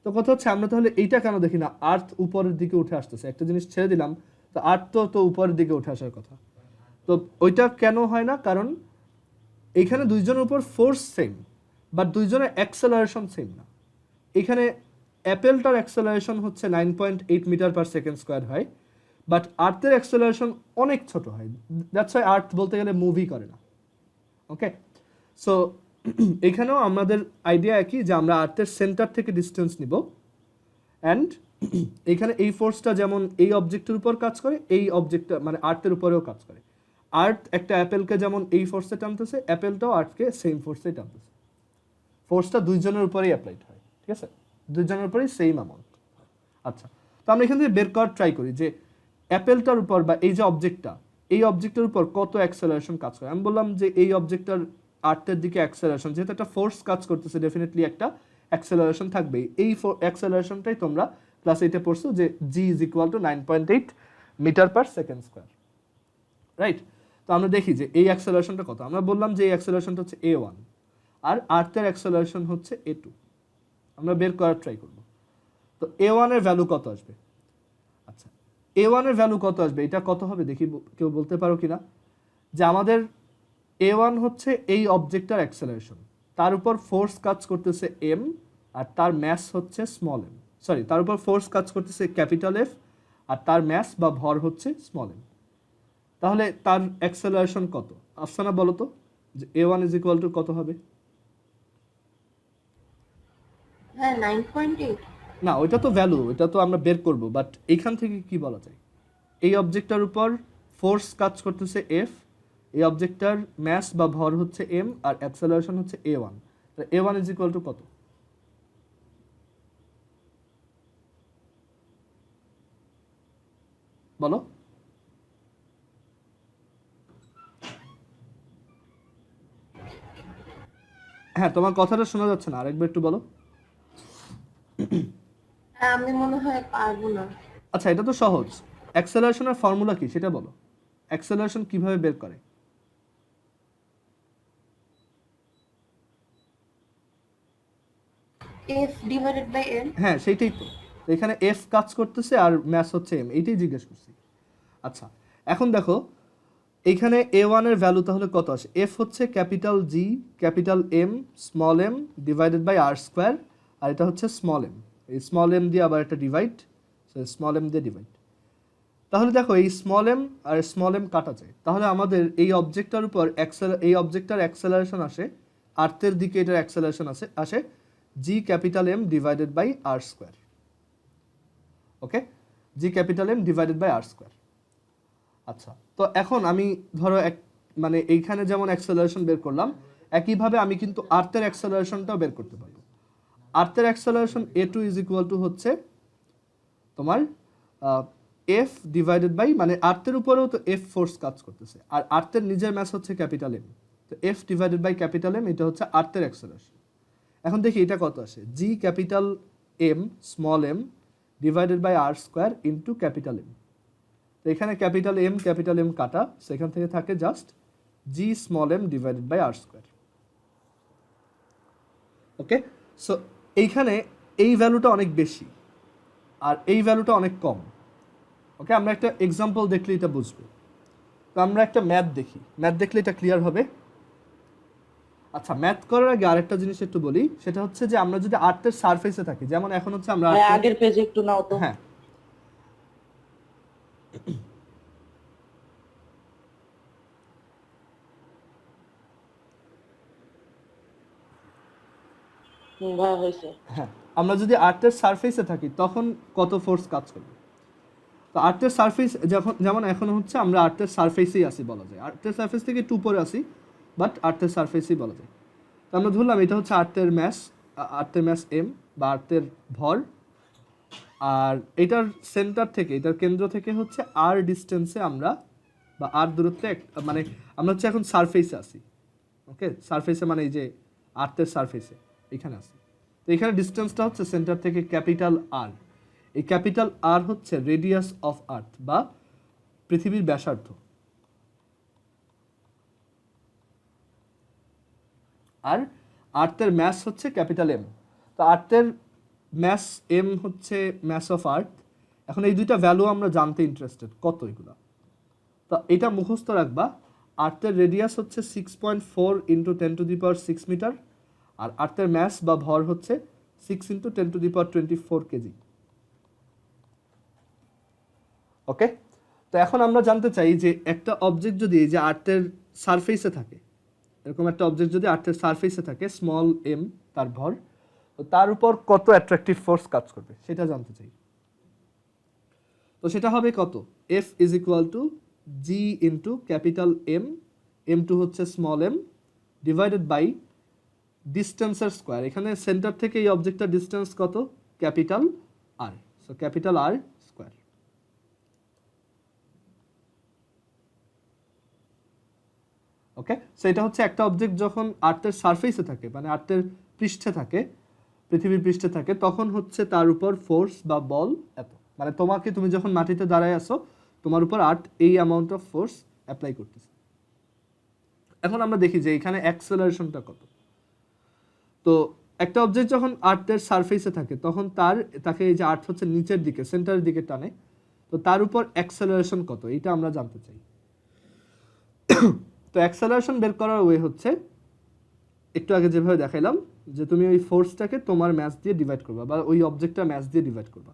তো কথা হচ্ছে আমরা তাহলে এইটা কেন দেখি না, আর্থ উপরের দিকে উঠে আসতেছে, একটা জিনিস ছেড়ে দিলাম তো আর্থ তো উপরের দিকে উঠে আসার কথা, তো ওইটা কেন হয় না? কারণ এখানে দুইজনের উপর ফোর্স সেম, বাট দুইজনের অ্যাক্সেলারেশন সেম না। এখানে অ্যাপেলটার অ্যাক্সেলারেশন হচ্ছে 9.8 মিটার পার সেকেন্ড স্কোয়ার হয়, বাট আর্থের অ্যাক্সেলারেশন অনেক ছোট হয়, দ্যাটস ওয়াই আর্থ বলতে গেলে মুভি করে না। ওকে, সো এখানেও আমাদের আইডিয়া একই, যে আমরা আর্থের সেন্টার থেকে ডিস্টেন্স নিব, অ্যান্ড এখানে এই ফোর্সটা যেমন এই অবজেক্টের উপর কাজ করে, এই অবজেক্টটা মানে আর্থের উপরেও কাজ করে। আর্থ একটা অ্যাপেলকে যেমন এই ফোর্সে টানতেছে, অ্যাপেলটাও আর্থকে সেম ফোর্সে টানতেছে। ফোর্সটা দুইজনের উপরেই অ্যাপ্লাইড হয়, ঠিক আছে, দুইজনের উপরেই সেম অ্যামাউন্ট। আচ্ছা, তো আমরা এখান থেকে বের করার ট্রাই করি যে অ্যাপেলটার উপর বা এই যে অবজেক্টটা, এই অবজেক্টের উপর কত অ্যাক্সেলারেশন কাজ করে। আমি বললাম যে এই অবজেক্টটার আর্থের দিকে অ্যাক্সেলারেশন, যেহেতু একটা ফোর্স কাজ করতেছে, ডেফিনেটলি একটা অ্যাক্সেলারেশন থাকবেই। এই অ্যাক্সেলারেশনটাই তোমরা ক্লাস 8-এ পড়ছো যে g is equal to 9.8 metre per second square, right. তো আমরা দেখি যে এই অ্যাক্সেলারেশনটা কত। আমরা বললাম যে এই অ্যাক্সেলারেশনটা হচ্ছে a1 আর আর্থের অ্যাক্সেলারেশন হচ্ছে a2। আমরা বের করার ট্রাই করব। তো a1 এর ভ্যালু কত আসবে? আচ্ছা, a1 এর ভ্যালু কত আসবে, এটা কত হবে দেখি, কেউ বলতে পারো কিনা? যে আমাদের a1 হচ্ছে এই অবজেক্টটার অ্যাক্সেলারেশন, তার উপর ফোর্স কাজ করতেছে m আর তার ম্যাস হচ্ছে স্মল m, সরি তার উপর ফোর্স কাজ করতেছে ক্যাপিটাল F আর তার ম্যাস বা ভর হচ্ছে স্মল m। তাহলে তার অ্যাক্সেলারেশন কত? আফসানা বলো তো যে a1 ইজ ইকুয়াল টু কত হবে? হ্যাঁ 9.8। না, ওইটা তো ভ্যালু, ওইটা তো আমরা বের করব, বাট এইখান থেকে কি বলা যায়? এই অবজেক্টটার উপর ফোর্স কাজ করতেছে F, এই অবজেক্টটার ম্যাস বা ভর হচ্ছে m আর অ্যাক্সেলারেশন হচ্ছে a1। a1 is equal two কত? বলো। হ্যাঁ, তোমার কথাটা শোনা যাচ্ছে না, আরেকবার একটু বলো। আমি মনে হয় পারবো না। আচ্ছা, এটা তো সহজ। অ্যাক্সেলারেশনের ফর্মুলা কি সেটা বলো। অ্যাক্সেলারেশন কিভাবে বের করে? F divided by n। হ্যাঁ, সেইটাই তো। এখানে এফ কাজ করতেছে আর ম্যাস হচ্ছে এম, এইটাই জিজ্ঞেস করছি। আচ্ছা, এখন দেখো এইখানে a1 এর ভ্যালু তাহলে কত আসে? এফ হচ্ছে capital G capital M small M divided by R square, আর এটা হচ্ছে স্মল এম, এই স্মল এম দিয়ে আবার একটা ডিভাইড, স্মল এম দিয়ে ডিভাইড। তাহলে দেখো এই স্মল এম আর স্মল এম কাটা যায়, তাহলে আমাদের এই অবজেক্টটার উপর এই অবজেক্টটার অ্যাক্সেলারেশন আসে, আর্থের দিকে এটার অ্যাক্সেলারেশন আসে G capital M divided by R square. Okay, G capital M divided by R square. আচ্ছা, তো এখন আমি ধরো মানে এইখানে যেমন অ্যাক্সেলারেশন বের করলাম, একইভাবে আমি কিন্তু আর্থের অ্যাক্সেলারেশনটাও বের করতে পারবো। আর্থের acceleration a2 is equal to হচ্ছে তোমার এফ ডিভাইডেড বাই, মানে আর্থের উপরেও তো এফ ফোর্স কাজ করতেছে আর আর্থের নিজের ম্যাস হচ্ছে ক্যাপিটাল এম, তো F divided by capital M, এটা হচ্ছে আর্থের অ্যাক্সেলারেশন। এখন দেখি এটা কত আসে, G capital M small M divided by R square into capital M. তো এখানে ক্যাপিটাল এম কাটা, সেখান থেকে থাকে just G small M divided by R square. Okay, so এইখানে এই ভ্যালুটা অনেক বেশি আর এই ভ্যালুটা অনেক কম। ওকে, আমরা একটা এক্সাম্পল দেখলে এটা বুঝবো। তো আমরা একটা ম্যাথ দেখি, ম্যাথ দেখলে এটা ক্লিয়ার হবে। আচ্ছা, ম্যাথ করার আগে আরেকটা জিনিস একটু বলি, সেটা হচ্ছে যে আমরা যদি আর্থের সারফেসে থাকি, যেমন এখন হচ্ছে আমরা আগের পেজে একটু নাও তো। হ্যাঁ, ভাই হয়েছে। হ্যাঁ, আমরা যদি আর্থের সারফেসে থাকি তখন কত ফোর্স কাজ করবে? তো আর্থের সারফেস যেমন এখন হচ্ছে আমরা আর্থের সারফেসেই আসি বলা যায়, আর্থের সারফেস থেকে একটু উপরে আসি, বাট আর্থের সারফেসেই বলা যায়। তো আমরা ধরলাম এটা হচ্ছে আর্থের ম্যাস এম বা আর্থের ভর, আর এটার সেন্টার থেকে, এটার কেন্দ্র থেকে হচ্ছে আর ডিস্টেন্সে আমরা বা আর দূরত্বে মানে আমরা হচ্ছে এখন সারফেসে আসি। ওকে, সারফেসে মানে এই যে আর্থের সারফেসে এখানে আসি। তো এখানে ডিস্টেন্সটা হচ্ছে সেন্টার থেকে ক্যাপিটাল আর, এই ক্যাপিটাল আর হচ্ছে রেডিয়াস অফ আর্থ বা পৃথিবীর ব্যাসার্ধ, আর আর্থের ম্যাস হচ্ছে ক্যাপিটাল এম। তো আর্থের ম্যাস এম হচ্ছে ম্যাস অফ আর্থ। এখন এই দুইটা ভ্যালু আমরা জানতে ইন্টারেস্টেড, কত এগুলো। তো এটা মুখস্থ রাখবা, আর্থের রেডিয়াস হচ্ছে 6.4 ইন্টু 10⁶ মিটার, আর আর্থের ম্যাস বা ভর হচ্ছে 6 ইন্টু 10⁻24 কেজি। ওকে, তো এখন আমরা জানতে চাই যে একটা অবজেক্ট যদি এই যে আর্থের সারফেসে থাকে, এরকম একটা অবজেক্ট যদি আর্থের সারফেসে থাকে, স্মল এম তার ভর, তো তার উপর কত অ্যাট্রাকটিভ ফোর্স কাজ করবে সেটা জানতে চাই। তো সেটা হবে কত, F is equal to G into capital M, M two হচ্ছে স্মল এম, ডিভাইডেড বাই ডিস্টেন্সের স্কোয়ার। এখানে সেন্টার থেকে এই অবজেক্টটার ডিস্টেন্স কত, capital R, so capital R square. Okay, so এটা হচ্ছে একটা অবজেক্ট যখন আর্থের সারফেসে থাকে, মানে আর্থের পৃষ্ঠে থাকে, পৃথিবীর পৃষ্ঠে থাকে, তখন হচ্ছে তার উপর ফোর্স বা বল এত, মানে তুমি যখন মাটিতে দাঁড়ায় আসো, তোমার উপর আর্থ এই অ্যামাউন্ট অফ ফোর্স অ্যাপ্লাই করতেছে। এখন আমরা দেখি যে এখানে অ্যাক্সেলারেশনটা কত। তো একটা অবজেক্ট যখন আর্থের সারফেসে থাকে তখন তাকে এই যে আর্থ হচ্ছে নিচের দিকে সেন্টারের দিকে টানে, তো তার উপর অ্যাক্সেলারেশন কত এটা আমরা জানতে চাই। তো অ্যাক্সেলারেশন বের করার ওয়ে হচ্ছে একটু আগে যেভাবে দেখাইলাম যে তুমি ওই ফোর্সটাকে তোমার ম্যাস দিয়ে ডিভাইড করবা বা ওই অবজেক্টটা ম্যাস দিয়ে ডিভাইড করবা।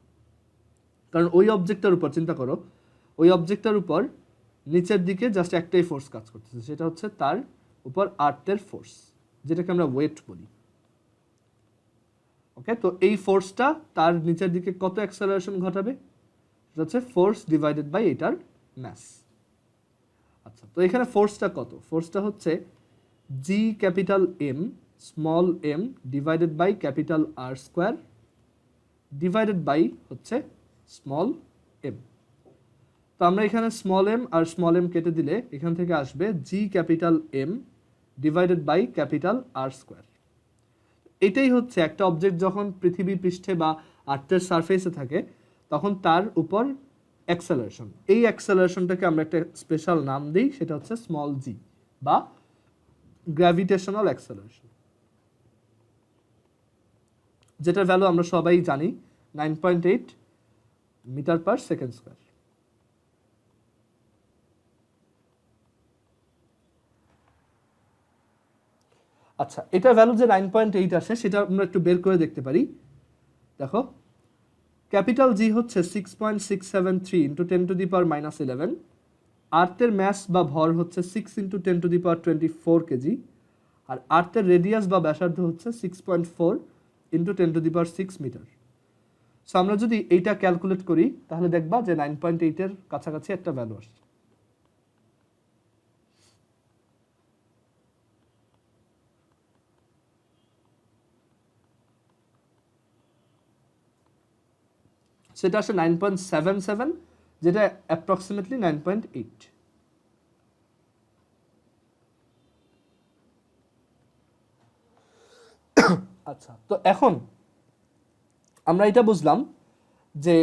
কারণ ওই অবজেক্টটার উপর চিন্তা করো, ওই অবজেক্টটার উপর নিচের দিকে জাস্ট একটাই ফোর্স কাজ করতেছে, সেটা হচ্ছে তার উপর আর্থের ফোর্স, যেটাকে আমরা ওয়েট বলি। ওকে, তো এই ফোর্সটা তার নিচের দিকে কত অ্যাক্সেলারেশন ঘটাবে, সেটা হচ্ছে ফোর্স ডিভাইডেড বাই এটার ম্যাস। আচ্ছা, তো এখানে ফোর্সটা কত? ফোর্সটা হচ্ছে G capital M small M divided by capital R square divided by হচ্ছে স্মল এম। তো আমরা এখানে স্মল এম আর স্মল এম কেটে দিলে এখান থেকে আসবে G capital M divided by capital R square. এটাই হচ্ছে একটা অবজেক্ট যখন পৃথিবী পৃষ্ঠে বা আর্থের সারফেসে থাকে তখন তার উপর অ্যাক্সেলারেশন। এই অ্যাক্সেলারেশনটাকে আমরা একটা স্পেশাল নাম দিই, সেটা হচ্ছে স্মল জি বা গ্র্যাভিটেশনাল অ্যাক্সেলারেশন, যেটার ভ্যালু আমরা সবাই জানি 9.8 মিটার পার সেকেন্ড স্কোয়ার। আচ্ছা, এটার ভ্যালু যে 9.8 আসে সেটা আমরা একটু বের করে দেখতে পারি। দেখো, ক্যাপিটাল জি হচ্ছে 6.673 ইন্টু 10 টু দি পাওয়ার -11, আর্থের ম্যাস বা ভর হচ্ছে 6 into 10 to the power 24 KG, আর আর্থের রেডিয়াস বা ব্যাসার্ধ হচ্ছে 6.4 into 10 to the power 6 metre. So আমরা যদি এইটা ক্যালকুলেট করি তাহলে দেখবা যে 9.8 এর কাছাকাছি একটা ভ্যালু আসছে। সেটা আসে 9.77, যেটা অ্যাপ্রক্সিমেটলি 9.8। আচ্ছা, তো এখন আমরা এটা বুঝলাম যে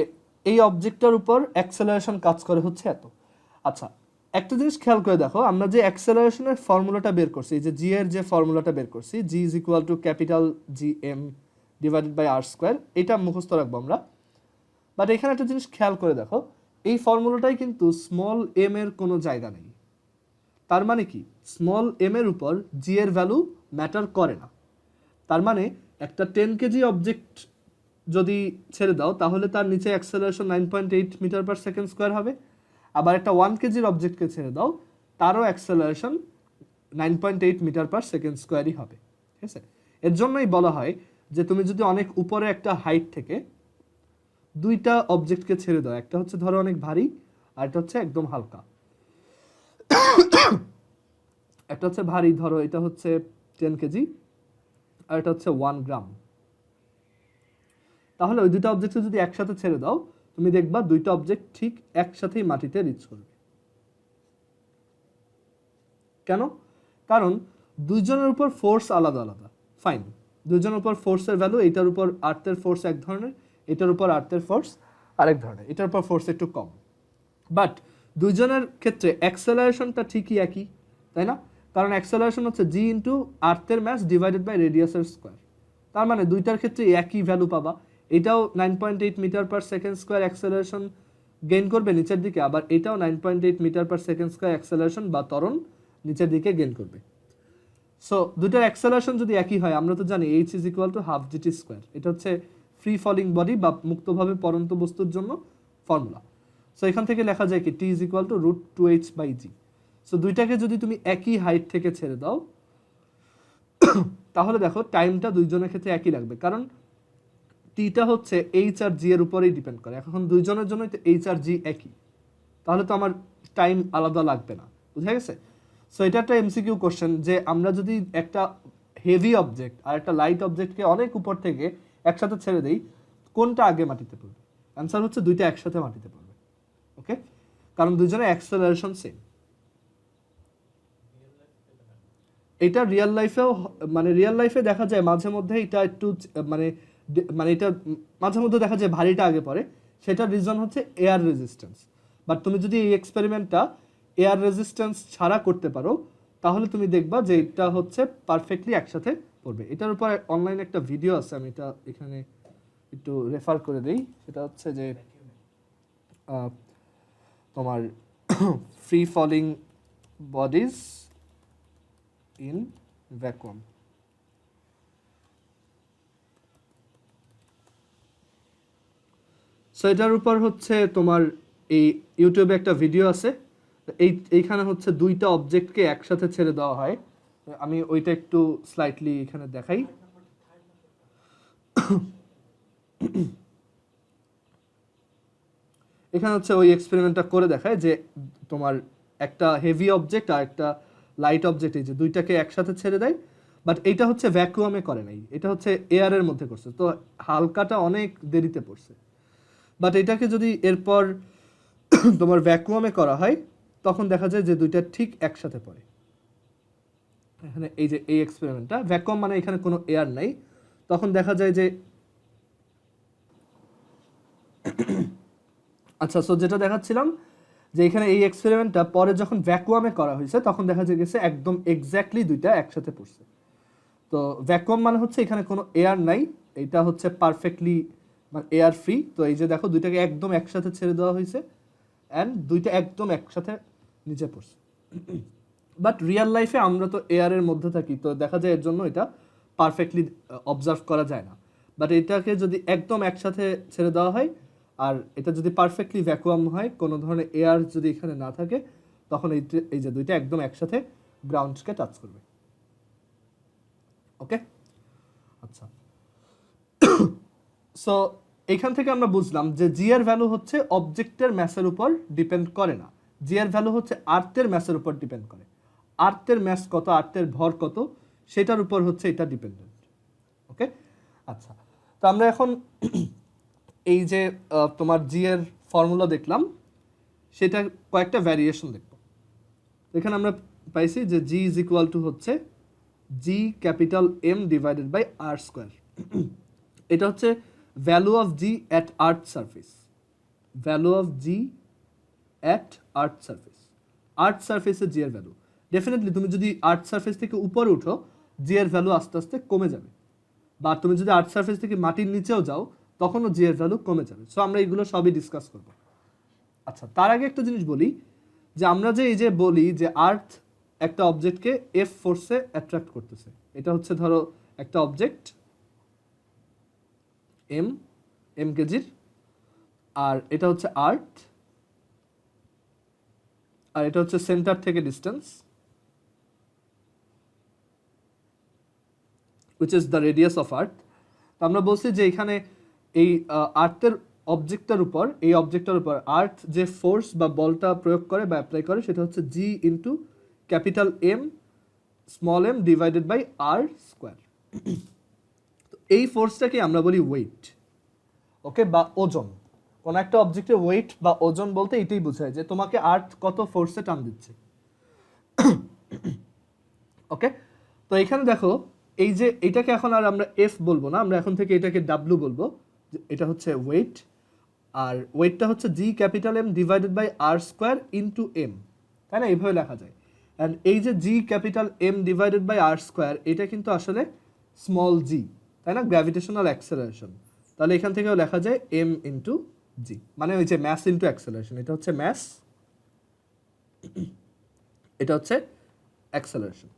এই অবজেক্টটার উপর অ্যাক্সেলারেশন কাজ করে হচ্ছে এত। আচ্ছা, একটা জিনিস খেয়াল করে দেখো, আমরা যে অ্যাক্সেলারেশনের ফর্মুলাটা বের করছি, যে জি এর যে ফর্মুলাটা বের করছি, G is equal to capital G M divided by R square, এটা মুখস্থ রাখবো আমরা। বাট এখানে একটা জিনিস খেয়াল করে দেখো, এই ফর্মুলাটাই কিন্তু স্মল এম এর কোনো জায়গা নেই। তার মানে কি, স্মল এম এর উপর জি এর ভ্যালু ম্যাটার করে না। তার মানে একটা 10 কেজি অবজেক্ট যদি ছেড়ে দাও তাহলে তার নিচে acceleration 9.8 metre per second square হবে। আবার একটা 1 কেজির অবজেক্টকে ছেড়ে দাও, তারও অ্যাক্সেলারেশন 9.8 মিটার পার সেকেন্ড স্কোয়ারই হবে। ঠিক আছে, এর জন্যই বলা হয় যে তুমি যদি অনেক উপরে একটা হাইট থেকে দুইটা অবজেক্টকে ছেড়ে দাও, একটা হচ্ছে ধরো অনেক ভারী আর একটা হচ্ছে একদম হালকা। একটা হচ্ছে ভারী, ধরো এটা হচ্ছে 10 কেজি আর এটা হচ্ছে 1 গ্রাম। তাহলে ওই দুইটা অবজেক্টকে যদি একসাথে ছেড়ে দাও তুমি দেখবা দুইটা অবজেক্ট ঠিক একসাথেই মাটিতে রিচ করবে। কেন? কারণ দুইজনের উপর ফোর্স আলাদা আলাদা। ফাইন, দুইজনের উপর ফোর্সের ভ্যালু, এটার উপর আর্থের ফোর্স এক ধরনের, এটার উপর আর্থের ফোর্স আরেক ধরনের, এটার উপর ফোর্স একটু কম। বাট দুইজনের ক্ষেত্রে অ্যাক্সেলারেশনটা ঠিকই একই, তাই না? কারণ অ্যাক্সেলারেশন হচ্ছে জি ইন্টু আর্থের ম্যাস ডিভাইডেড বাই রেডিয়াসের স্কোয়ার। তার মানে দুইটার ক্ষেত্রে একই ভ্যালু পাবা। এটাও 9.8 metre per second square acceleration gain করবে নিচের দিকে, আবার এটাও 9.8 metre per second square acceleration বা ত্বরণ নিচের দিকে গেইন করবে। সো দুটার অ্যাক্সেলারেশন যদি একই হয়, আমরা তো জানি H is equal to half GT square. এটা হচ্ছে ফ্রি ফলিং বডি বা মুক্তভাবে পরন্ত বস্তুর জন্য ফর্মুলা। সো এখান থেকে লেখা যায় কি, T is equal to √2h/g। So দুইটাকে যদি তুমি একই হাইট থেকে ছেড়ে দাও তাহলে দেখো টাইমটা দুইজনের ক্ষেত্রে একই লাগবে, কারণ টিটা হচ্ছে এইচ আর জি এর উপরেই ডিপেন্ড করে। এখন দুইজনের জন্য এইচ আর জি একই, তাহলে তো আমার টাইম আলাদা লাগবে না। বুঝা গেছে? সো এটা একটা এমসিকিউ কোশ্চেন, যে আমরা যদি একটা হেভি অবজেক্ট আর একটা লাইট অবজেক্টকে অনেক উপর থেকে একসাথে ছেড়ে দেই, কোনটা আগে মাটিতে পড়বে? অ্যান্সার হচ্ছে দুইটা একসাথে মাটিতে পড়বে। ওকে, কারণ দুইজনের অ্যাক্সেলারেশন সেম। এটা রিয়েল লাইফেও, মানে রিয়েল লাইফে দেখা যায় মাঝে মধ্যে এটা একটু মানে এটা মাঝে মধ্যে দেখা যায় ভারীটা আগে পড়ে, সেটার রিজন হচ্ছে এয়ার রেজিস্ট্যান্স। বাট তুমি যদি এই এক্সপেরিমেন্টটা এয়ার রেজিস্ট্যান্স ছাড়া করতে পারো তাহলে তুমি দেখবা যে এটা হচ্ছে পারফেক্টলি একসাথে পড়বে। এটার উপর অনলাইনে একটা ভিডিও আছে, আমি এটা এখানে একটু রেফার করে দেই। সেটা হচ্ছে যে তোমার free falling bodies in vacuum. So এটার উপর হচ্ছে তোমার এই ইউটিউবে একটা ভিডিও আছে। এইখানে হচ্ছে দুইটা অবজেক্টকে একসাথে ছেড়ে দেওয়া হয়। আমি ওইটা একটু স্লাইটলি এখানে দেখাই। এখানে হচ্ছে ওই এক্সপেরিমেন্টটা করে দেখায় যে তোমার একটা হেভি অবজেক্ট আর একটা লাইট অবজেক্ট, এই যে দুইটাকে একসাথে ছেড়ে দেয়, বাট এইটা হচ্ছে ভ্যাকুয়ামে করে নাই, এটা হচ্ছে এয়ারের মধ্যে করছে, তো হালকাটা অনেক দেরিতে পড়ছে। বাট এটাকে যদি এরপর তোমার ভ্যাকুয়ামে করা হয় তখন দেখা যায় যে দুইটা ঠিক একসাথে পড়ে। এখানে এই যে এই এক্সপেরিমেন্টটা, ভ্যাকুয়াম মানে এখানে কোনো এয়ার নাই, তখন দেখা যায় যে আচ্ছা, সো যেটা দেখাচ্ছিলাম যে এখানে এই এক্সপেরিমেন্টটা পরে যখন ভ্যাকুয়ামে করা হয়েছে তখন দেখা যায় গেছে একদম এক্স্যাক্টলি দুইটা একসাথে পড়ছে। তো ভ্যাকুয়াম মানে হচ্ছে এখানে কোনো এয়ার নাই, এটা হচ্ছে পারফেক্টলি মানে এয়ার ফ্রি। তো এই যে দেখো দুইটাকে একদম একসাথে ছেড়ে দেওয়া হয়েছে অ্যান্ড দুইটা একদম একসাথে নিচে পড়ছে। বাট রিয়েল লাইফে আমরা তো এয়ারের মধ্যে থাকি, তো দেখা যায় এর জন্য এটা পারফেক্টলি অবজার্ভ করা যায় না। বাট এটাকে যদি একদম একসাথে ছেড়ে দেওয়া হয় আর এটা যদি পারফেক্টলি ভ্যাকুয়াম হয়, কোনো ধরনের এয়ার যদি এখানে না থাকে, তখন এই যে দুইটা একদম একসাথে গ্রাউন্ডকে টাচ করবে। ওকে, আচ্ছা। সো এখান থেকে আমরা বুঝলাম যে জি এর ভ্যালু হচ্ছে অবজেক্টের ম্যাসের উপর ডিপেন্ড করে না, জি এর ভ্যালু হচ্ছে আর্থের ম্যাসের উপর ডিপেন্ড করে। আর্থের ম্যাস কত, আর্থের ভর কত, সেটার উপর হচ্ছে এটা ডিপেন্ডেন্ট। ওকে, আচ্ছা। তো আমরা এখন এই যে তোমার জি এর ফর্মুলা দেখলাম, সেটা কয়েকটা ভ্যারিয়েশন দেখব। এখানে আমরা পাইছি যে জি ইজ ইকুয়াল টু হচ্ছে G capital M divided by R square. এটা হচ্ছে value of G at earth surface, value of G at earth surface. Earth সারফেসে জি এর ভ্যালু, ডেফিনেটলি তুমি যদি আর্থ সারফেস থেকে উপরে উঠো জি এর ভ্যালু আস্তে আস্তে কমে যাবে, বা তুমি যদি আর্থ সারফেস থেকে মাটির নিচেও যাও তখনও জি এর ভ্যালু কমে যাবে। সো আমরা এগুলো সবই ডিসকাস করব। আচ্ছা, তার আগে একটা জিনিস বলি যে আমরা যে এই যে বলি যে আর্থ একটা অবজেক্টকে এফ ফোর্সে অ্যাট্রাক্ট করতেছে, এটা হচ্ছে ধরো একটা অবজেক্ট এম কেজির, আর এটা হচ্ছে আর্থ, আর এটা হচ্ছে সেন্টার থেকে distance which is the radius of earth। তো আমরা বলছি যে এখানে এই আর্থের অবজেক্টটার উপর, এই অবজেক্টটার উপর আর্থ যে ফোর্স বা বলটা প্রয়োগ করে বা অ্যাপ্লাই করে সেটা হচ্ছে G into capital M small M divided by R square. তো এই ফোর্সটাকে আমরা বলি ওয়েট, ওকে, বা ওজন। কোনো একটা অবজেক্টের ওয়েট বা ওজন বলতে এটাই বোঝায় যে তোমাকে আর্থ কত ফোর্সে টান দিচ্ছে। ওকে, তো এখানে দেখো এই যে এটাকে এখন আর আমরা এফ বলবো না, আমরা এখন থেকে এটাকে ডাব্লু বলবো। এটা হচ্ছে ওয়েট, আর ওয়েটটা হচ্ছে G capital M divided by R square into M, তাই না? এইভাবে লেখা যায়। অ্যান্ড এই যে G capital M divided by R square, এটা কিন্তু আসলে স্মল জি, তাই না? Gravitational acceleration. তাহলে এখান থেকেও লেখা যায় এম ইন্টু জি, মানে ওই যে ম্যাস ইন্টু অ্যাক্সেলারেশন। এটা হচ্ছে ম্যাস, এটা হচ্ছে অ্যাক্সেলারেশন,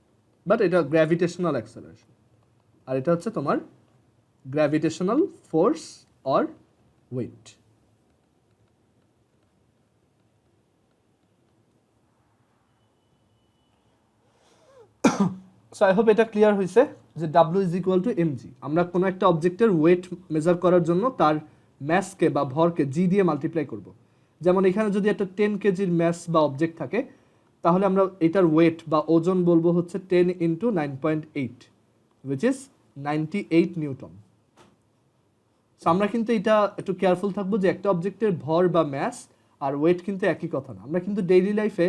বাট এটা গ্র্যাভিটেশনাল অ্যাক্সেলারেশন, আর এটা হচ্ছে তোমার gravitational force or weight. So I hope এটা ক্লিয়ার হয়েছে যে W is equal to M G. আমরা কোনো একটা অবজেক্টের ওয়েট মেজার করার জন্য তার ম্যাসকে বা ভরকে জি দিয়ে মাল্টিপ্লাই করব। যেমন এখানে যদি একটা 10 কেজির ম্যাস বা অবজেক্ট থাকে, তাহলে আমরা এটার ওয়েট বা ওজন বলবো হচ্ছে 10 into 9.8 which is 98 Newton. So আমরা কিন্তু এটা একটু কেয়ারফুল থাকবো যে একটা অবজেক্টের ভর বা ম্যাস আর ওয়েট কিন্তু একই কথা না। আমরা কিন্তু ডেইলি লাইফে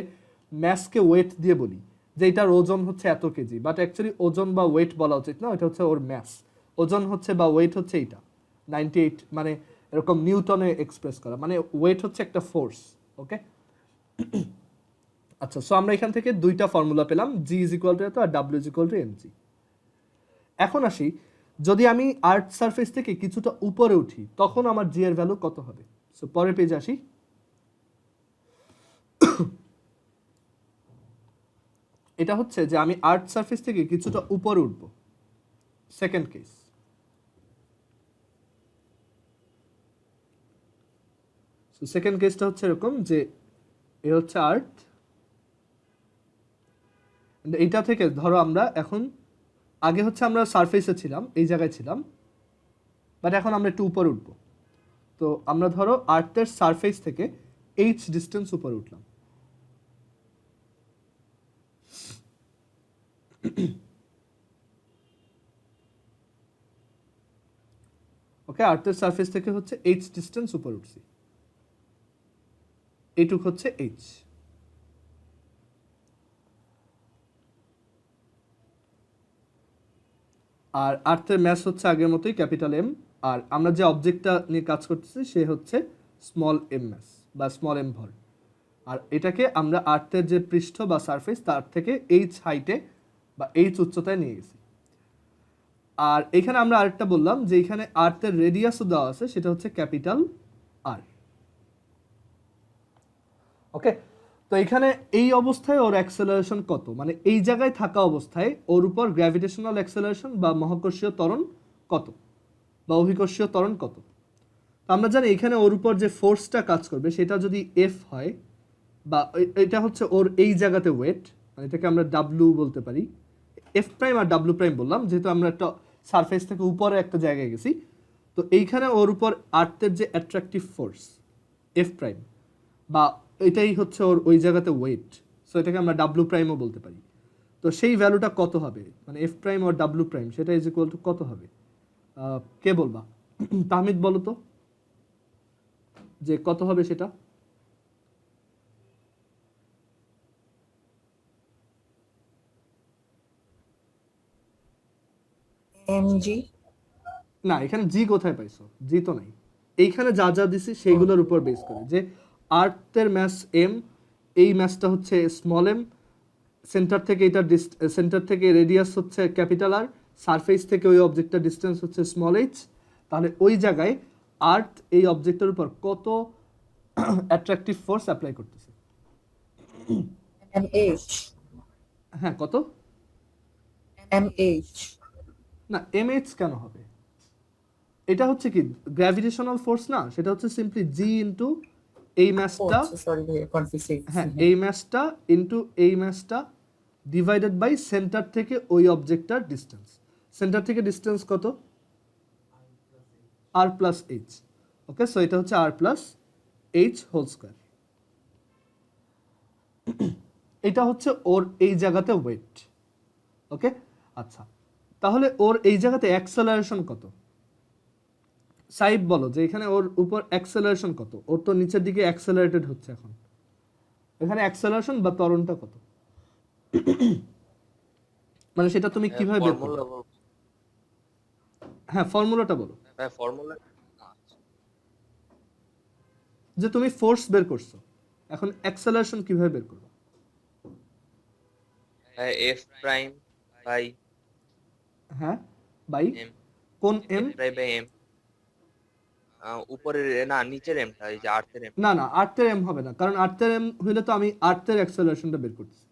ম্যাসকে ওয়েট দিয়ে বলি যে এটার ওজন হচ্ছে এত কেজি, বাট অ্যাকচুয়ালি ওজন বা ওয়েট বলা উচিত না, এটা হচ্ছে ওর ম্যাস। ওজন হচ্ছে বা ওয়েট হচ্ছে এইটা 98, মানে এরকম নিউটনে এক্সপ্রেস করা, মানে ওয়েট হচ্ছে একটা ফোর্স। ওকে, আচ্ছা, সো আমরা এখান থেকে দুইটা ফর্মুলা পেলাম, জি ইজ ইকুয়াল টু এত আর W is equal to MG. এখন আসি, যদি আমি আর্থ সারফেস থেকে কিছুটা উপরে উঠি তখন আমার জি এর ভ্যালু কত হবে? সো পরের পেজে আসি। এটা হচ্ছে যে আমি আর্থ সারফেস থেকে কিছুটা উপরে উঠব, সেকেন্ড কেস। সো সেকেন্ড কেসটা হচ্ছে এরকম যে এ হচ্ছে আর্থ, এইটা থেকে ধরো আমরা এখন, আগে হচ্ছে আমরা সারফেসে ছিলাম, এই জায়গায় ছিলাম, বাট এখন আমরা একটু উপরে উঠব। তো আমরা ধরো আর্থের সারফেস থেকে এইচ ডিস্টেন্স উপরে উঠলাম। ওকে, আর্থের সারফেস থেকে হচ্ছে এইচ ডিস্টেন্স উপরে উঠছি, এইটুক হচ্ছে এইচ। আর আর্থের ম্যাস হচ্ছে আগের মতোই ক্যাপিটাল এম, আর আমরা যে অবজেক্টটা নিয়ে কাজ করতেছি সে হচ্ছে স্মল এম ম্যাস বা স্মল এম ভর। আর এটাকে আমরা আর্থের যে পৃষ্ঠ বা সারফেস তার থেকে এইচ হাইটে বা এইচ উচ্চতায় নিয়ে গেছি। আর এখানে আমরা আরেকটা বললাম যে এখানে আর্থের রেডিয়াসও দেওয়া আছে, সেটা হচ্ছে ক্যাপিটাল আর। ওকে, তো এখানে এই অবস্থায় ওর অ্যাক্সেলারেশন কত, মানে এই জায়গায় থাকা অবস্থায় ওর উপর গ্র্যাভিটেশনাল অ্যাক্সেলারেশন বা মহাকর্ষীয় ত্বরণ কত বা অভিকর্ষীয় ত্বরণ কত। তো আমরা জানি এখানে ওর উপর যে ফোর্সটা কাজ করবে সেটা যদি এফ হয়, বা এটা হচ্ছে ওর এই জায়গাতে ওয়েট, মানে এটাকে আমরা ডাব্লু বলতে পারি। এফ প্রাইম আর ডাব্লু প্রাইম বললাম যেহেতু আমরা একটা সারফেস থেকে উপরে একটা জায়গায় গেছি। তো এইখানে ওর উপর আর্থের যে অ্যাট্রাকটিভ ফোর্স এফ প্রাইম, বা এটাই হচ্ছে ওর ওই জায়গাতে ওয়েট, সো এটাকে আমরা ডাব্লু প্রাইমও বলতে পারি। তো সেই ভ্যালুটা কত হবে, মানে এফ প্রাইম আর ডাব্লু প্রাইম, সেটা ইজ ইকুয়াল টু কত হবে? কে বলবা? তাহমিদ বলো তো যে কত হবে সেটা। এমজি। না, এখানে জি কোথায় পাইছো? জি তো নাই। এইখানে যা যা দিছি সেইগুলোর উপর বেস করে, যে আর্থের ম্যাস এম, এই ম্যাসটা হচ্ছে স্মল এম, সেন্টার থেকে এটা সেন্টার থেকে রেডিয়াস হচ্ছে ক্যাপিটাল আর, সারফেস থেকে ওই অবজেক্টটার ডিস্টেন্স হচ্ছে স্মল এইচ। তাহলে ওই জায়গায় আর্থ এই অবজেক্টের উপর কত অ্যাট্রাকটিভ ফোর্স অ্যাপ্লাই করতেছে? এমএইচ। হ্যাঁ, কত? এমএইচ। না, এমএইচ কেন হবে? এটা হচ্ছে কি গ্র্যাভিটেশনাল ফোর্স না, সেটা হচ্ছে সিম্পলি জি ইনটু এই ম্যাসটা, সরি ভাই, কনফিউজ হয়ে হ্যাঁ এই ম্যাসটা ইনটু এই ম্যাসটা ডিভাইডেড বাই সেন্টার থেকে ওই অবজেক্টটার ডিস্টেন্স। সেন্টার থেকে ডিস্টেন্স কত? আর প্লাস এইচ। ওকে, সো এটা হচ্ছে R plus H whole square. এটা হচ্ছে ওর এই জায়গাতে ওয়েট। ওকে, আচ্ছা, তাহলে ওর এই জায়গাতে অ্যাক্সেলারেশন কত? সাইব বলো যে এখানে ওর উপর অ্যাক্সেলারেশন কত? ওর তো নিচের দিকে অ্যাক্সেলারেটেড হচ্ছে, এখন এখানে অ্যাক্সেলারেশন বা ত্বরণটা কত? মানে সেটা তুমি কিভাবে বের করবে? হ্যাঁ, ফর্মুলাটা বলো। ফর্মুলা যে তুমি ফোর্স বের করছো, এখন অ্যাক্সেলারেশন কিভাবে বের করবে? এফ প্রাইম বাই হ্যাঁ, বাই এম। কোন এম? প্রাইম বাই এম, উপরের না নিচের এমটা, এই যে আর্থের এম। না না, আর্থের এম হবে না, কারণ আর্থের এম হইলে তো আমি আর্থের অ্যাক্সেলারেশনটা বের করতেছি।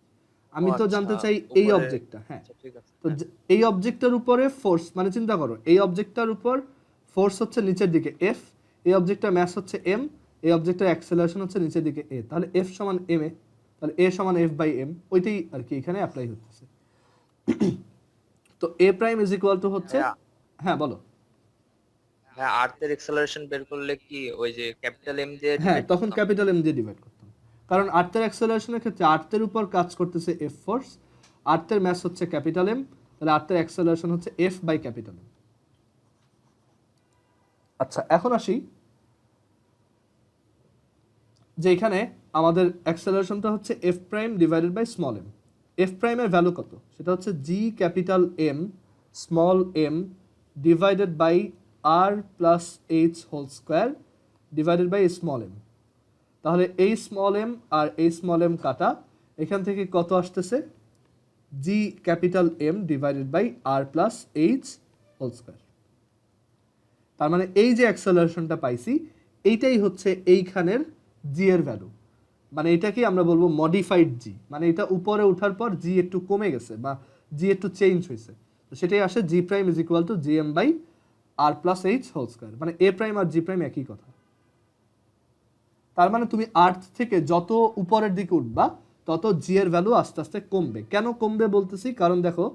আমি তো জানতে চাই এই অবজেক্টটা। হ্যাঁ, ঠিক আছে। তো এই অবজেক্টের উপরে ফোর্স, মানে চিন্তা করো এই অবজেক্টটার উপর ফোর্স হচ্ছে নিচের দিকে এফ, এই অবজেক্টটার ম্যাস হচ্ছে এম, এই অবজেক্টের অ্যাক্সেলারেশন হচ্ছে নিচের দিকে এ, তাহলে এফ সমান এম এ, তাহলে এ সমান এফ বাই এম, ওইটাই আর কি এখানে অ্যাপ্লাই হচ্ছে। তো এ প্রাইম ইজ ইকুয়াল টু হচ্ছে, হ্যাঁ বলো। হ্যাঁ, আর্থের অ্যাক্সেলারেশন বের করলে কি ওই যে ক্যাপিটাল এম দিয়ে হ্যাঁ, divide তখন করতাম? ক্যাপিটাল এম দিয়ে ডিভাইড করতাম, কারণ আর্থের অ্যাক্সেলারেশনের ক্ষেত্রে আর্থের উপর কাজ করতেছে এফ ফোর্স, আর্থের ম্যাস হচ্ছে ক্যাপিটাল এম, তাহলে আর্থের অ্যাক্সেলারেশন হচ্ছে এফ বাই ক্যাপিটাল এম। আচ্ছা, এখন আসি যে এখানে আমাদের অ্যাক্সেলারেশনটা হচ্ছে F prime divided by small M. এফ প্রাইমের ভ্যালু কত? সেটা হচ্ছে G capital M small M divided by R plus H whole square divided by small M. তাহলে এই স্মল এম আর এই স্মল এম কাটা, এখান থেকে কত আসতেছে G capital M divided by R plus H whole square. তার মানে এই যে অ্যাক্সেলারেশনটা পাইছি এইটাই হচ্ছে এইখানের জি এর ভ্যালু, মানে এটাকে আমরা বলবো মডিফাইড জি, মানে এটা উপরে ওঠার পর জি একটু কমে গেছে বা জি একটু চেঞ্জ হয়েছে, তো সেটাই আসে G prime is equal to G M by R plus H whole square, মানে A prime R G prime একই কথা। তার মানে তুমি আর্থ থেকে যত উপরের দিকে উঠবা তত জি এর ভ্যালু আস্তে আস্তে কমবে। কেন কমবে বলতেছি, কারণ দেখো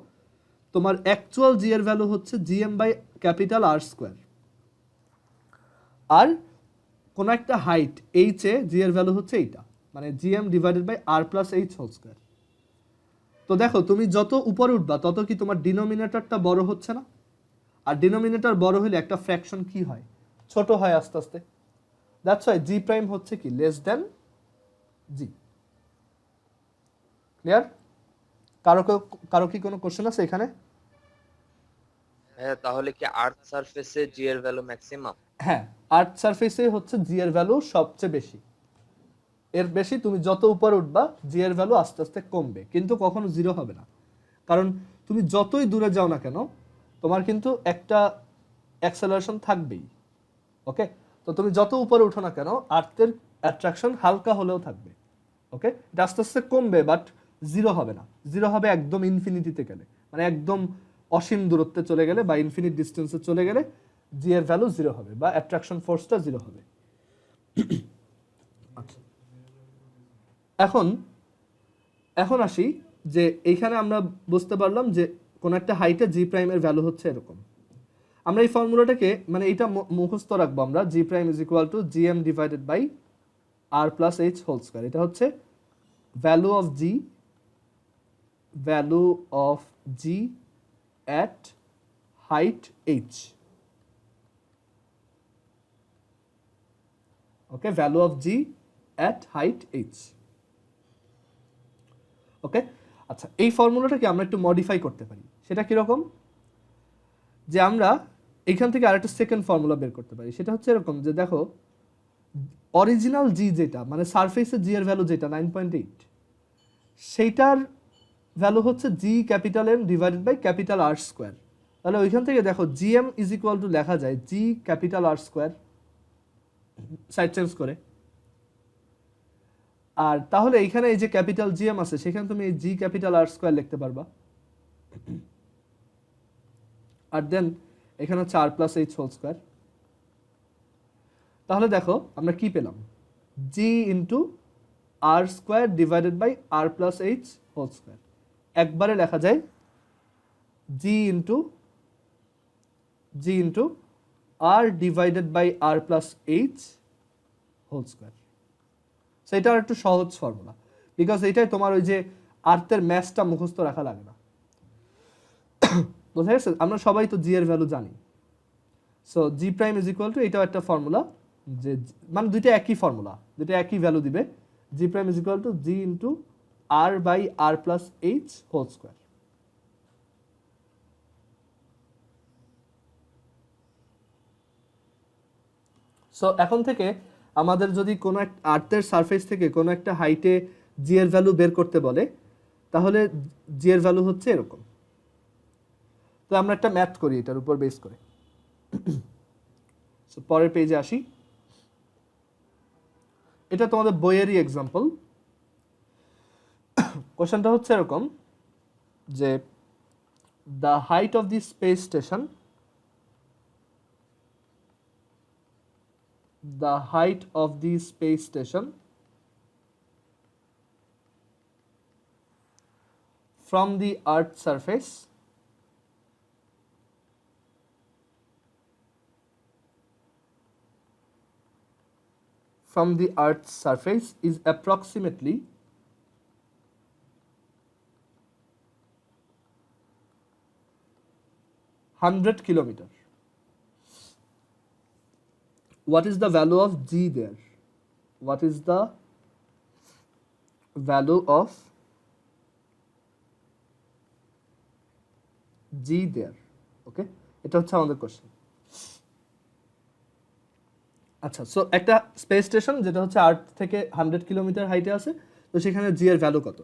তোমার অ্যাকচুয়াল জি এর ভ্যালু হচ্ছে G M by capital R square, আর কোন একটা হাইট এইচ এ জি এর ভ্যালু হচ্ছে এইটা, মানে G M divided by R plus H whole square. তো দেখো তুমি যত উপরে উঠবা তত কি তোমার ডিনোমিনেটরটা বড় হচ্ছে না? আর ডিনোমিনেটর বড় হলে একটা ফ্র্যাকশন কি হয়, ছোট হয় আস্তে আস্তে। দ্যাটস ওয়াই জি প্রাইম হচ্ছে কি লেস দেন জি। ক্লিয়ার? কারো কি কোনো কোশ্চেন আছে এখানে? হ্যাঁ, তাহলে কি আর্থ সারফেসে জি এর ভ্যালু ম্যাক্সিমাম? হ্যাঁ, আর্থ সারফেসে হচ্ছে জি এর ভ্যালু সবচেয়ে বেশি। এর বেশি তুমি যত উপরে উঠবা জি এর ভ্যালু আস্তে আস্তে কমবে, কিন্তু কখনো জিরো হবে না, কারণ তুমি যতই দূরে যাও না কেন তোমার কিন্তু একটা অ্যাক্সেলারেশন থাকবেই। ওকে, তো তুমি যত উপরে উঠো না কেন আর্থের অ্যাট্রাকশন হালকা হলেও থাকবে। ওকে, এটা আস্তে আস্তে কমবে, বাট জিরো হবে না। জিরো হবে একদম ইনফিনিটিতে গেলে, মানে একদম অসীম দূরত্বে চলে গেলে বা ইনফিনিট ডিস্টেন্সে চলে গেলে জি এর ভ্যালু জিরো হবে বা অ্যাট্রাকশন ফোর্সটা জিরো হবে। আচ্ছা, এখন আসি যে এইখানে আমরা বুঝতে পারলাম যে কোন একটা হাইটে জি প্রাইমের ভ্যালু হচ্ছে এরকম। আমরা এই ফর্মুলাটাকে মানে এটা মুখস্থ রাখবো আমরা, G prime is equal to G M divided by R plus H whole square. এটা হচ্ছে value of G at height H. Okay, value of G at height H. Okay, আচ্ছা, এই ফর্মুলাটাকে আমরা একটু মডিফাই করতে পারি। সেটা কিরকম, যে আমরা এখান থেকে আরেকটা সেকেন্ড ফর্মুলা বের করতে পারি। সেটা হচ্ছে এরকম যে দেখো অরিজিনাল জি যেটা মানে সারফেসে জি এর ভ্যালু যেটা 9.8, সেইটার ভ্যালু হচ্ছে G capital M divided by capital R square. তাহলে ওইখান থেকে দেখো G M is equal to লেখা যায় G capital R square, side change করে। আর তাহলে এইখানে এই যে ক্যাপিটাল জি এম আছে সেখানে তুমি এই জি ক্যাপিটাল আর স্কোয়ার লিখতে পারবা, আর দেন এখানে হচ্ছে R plus H whole square. তাহলে দেখো আমরা কি পেলাম, G into R square divided by R plus H whole square. একবারে লেখা যায় G into R divided by R plus H whole square. সেটা একটু সহজ ফর্মুলা, বিকজ এইটাই তোমার ওই যে আর্থের ম্যাথটা মুখস্থ রাখা লাগে না। বোঝা গেছে? আমরা সবাই তো জি এর ভ্যালু জানি। So G prime is equal two, এটাও একটা ফর্মুলা, যে মানে দুইটা একই ফর্মুলা, দুইটা একই ভ্যালু দিবে। G prime is equal to G into R by R plus H whole square. So এখন থেকে আমাদের যদি কোনো এক আর্থের সারফেস থেকে কোনো একটা হাইটে জি এর ভ্যালু বের করতে বলে তাহলে জি এর ভ্যালু হচ্ছে এরকম। তো আমরা একটা ম্যাথ করি এটার উপর বেস করে। সো পরের পেজে আসি। এটা তোমাদের বইয়েরই এক্সাম্পল। কোশ্চেনটা হচ্ছে এরকম যে the height of the space station, the height of the space station from the Earth's surface is approximately 100 kilometers. What is the value of G there? What is the value of G there? Okay, এটা হচ্ছে আমাদের question. আচ্ছা, so একটা space station যেটা হচ্ছে আর্থ থেকে 100 kilometre হাইটে আছে, তো সেখানে জি এর ভ্যালু কত।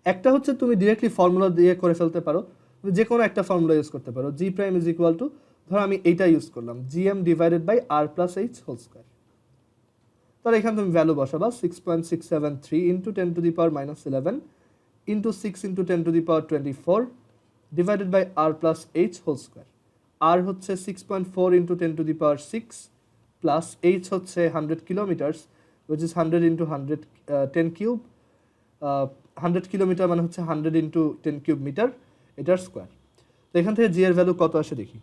একটা হচ্ছে তুমি ডিরেক্টলি ফর্মুলা দিয়ে করে ফেলতে পারো, তুমি যে কোনো একটা ফর্মুলা ইউজ করতে পারো। G prime is equal to, ধরো আমি এইটা ইউজ করলাম, GM divided by R plus H whole square. তাহলে এখানে তুমি ভ্যালু বসাবা 6.673 into 10 to the power minus 11 into 6 into 10 to the power 24 divided by R plus H whole square. R হচ্ছে 6.4 into 10 to the power 6 plus H হচ্ছে 100 kilometres, which is 100 into 100 10 cube. 100 kilometre মানে হচ্ছে 100 into 10 cube metre, এটার square. তো এখান থেকে জি এর value কত আসে দেখি।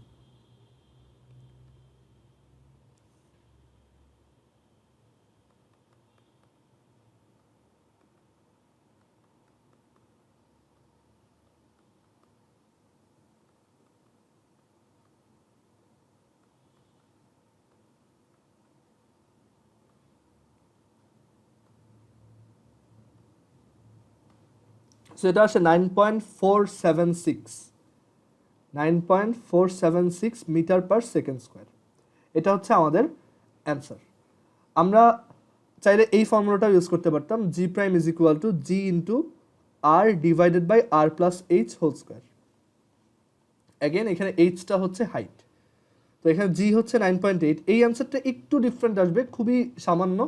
সো এটা আসে 9.476 মিটার পার সেকেন্ড স্কোয়ার। এটা হচ্ছে আমাদের অ্যান্সার। আমরা চাইলে এই ফর্মুলাটা ইউজ করতে পারতাম, G prime is equal to G into R divided by R plus H whole square. Again এখানে এইচটা হচ্ছে হাইট, তো এখানে জি হচ্ছে 9.8। এই অ্যান্সারটা একটু ডিফারেন্ট আসবে, খুবই সামান্য,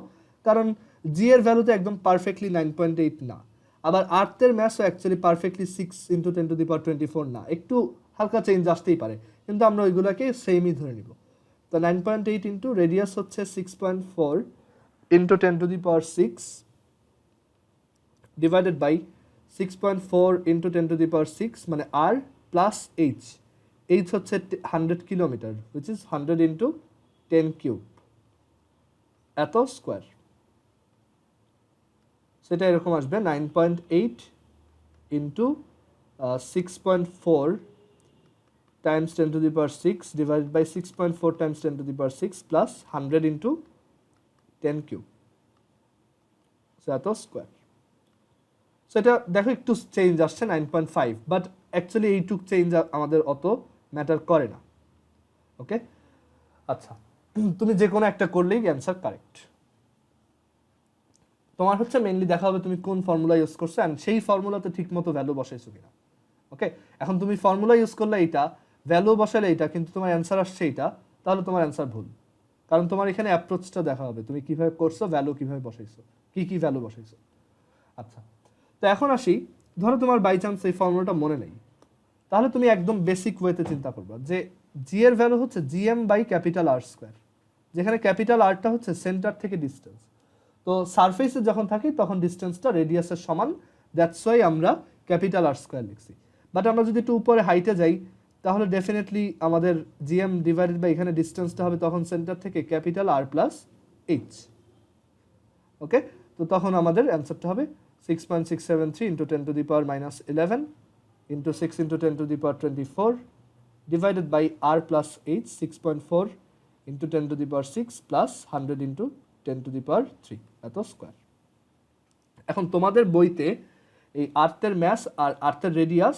কারণ জি এর ভ্যালুতে একদম পারফেক্টলি 9.8 না, আবার আর্থের ম্যাথও actually perfectly 6 into 10 to the power 24 না, একটু হালকা চেঞ্জ আসতেই পারে, কিন্তু আমরা ওইগুলোকে সেমই ধরে নিব। তো 9.8 ইন্টু রেডিয়াস হচ্ছে 6.4 into 10 to the power 6 divided by 6.4 into 10 to the power 6 মানে আর প্লাস এইচ। এইচ হচ্ছে 100 kilometre, which is 100 into 10 cube, এত স্কোয়ার। সেটা এরকম আসবে 9.8 into 6.4 times 10 to the power 6 divided by 6.4 times 10 to the power 6 plus 100 into 10 cube, এত square. সেটা দেখো একটু চেঞ্জ আসছে 9.5, বাট অ্যাকচুয়ালি এইটুক চেঞ্জ আমাদের অত ম্যাটার করে না। ওকে, আচ্ছা, তুমি যে কোনো একটা করলেই অ্যান্সার কারেক্ট। তোমার হচ্ছে মেইনলি দেখা হবে তুমি কোন ফর্মুলা ইউজ করছো অ্যান্ড সেই ফর্মুলাতে ঠিকমতো ভ্যালু বসাইছো কিনা। ওকে, এখন তুমি ফর্মুলা ইউজ করলে এইটা, ভ্যালু বসালে এইটা, কিন্তু তোমার অ্যান্সার আসছে এইটা, তাহলে তোমার অ্যান্সার ভুল, কারণ তোমার এখানে অ্যাপ্রোচটা দেখা হবে তুমি কিভাবে করছো, ভ্যালু কিভাবে বসাইছো, কি ভ্যালু বসাইছো। আচ্ছা, তো এখন আসি, ধরো তোমার বাই চান্স এই ফর্মুলাটা মনে নেই, তাহলে তুমি একদম বেসিক ওয়েতে চিন্তা করবা যে জি এর ভ্যালু হচ্ছে GM by capital R square, যেখানে ক্যাপিটাল আরটা হচ্ছে সেন্টার থেকে ডিস্টেন্স। তো সারফেসে যখন থাকি তখন ডিস্টেন্সটা রেডিয়াসের সমান, দ্যাটস ওয়াই আমরা ক্যাপিটাল আর স্কোয়ার লিখছি। বাট আমরা যদি একটু উপরে হাইটে যাই, তাহলে ডেফিনেটলি আমাদের জিএম ডিভাইডেড বাই এখানে ডিস্টেন্সটা হবে তখন সেন্টার থেকে capital R plus H. Okay, তো তখন আমাদের অ্যান্সারটা হবে 6.673 into 10 to the power minus 11 into 6 into 10 to the power 24 divided by R plus H 6.4 into 10 to the power 6 plus 100 into 10 to the power 3, এত স্কোয়ার। এখন তোমাদের বইতে এই আর্থের ম্যাস আর আর্থের রেডিয়াস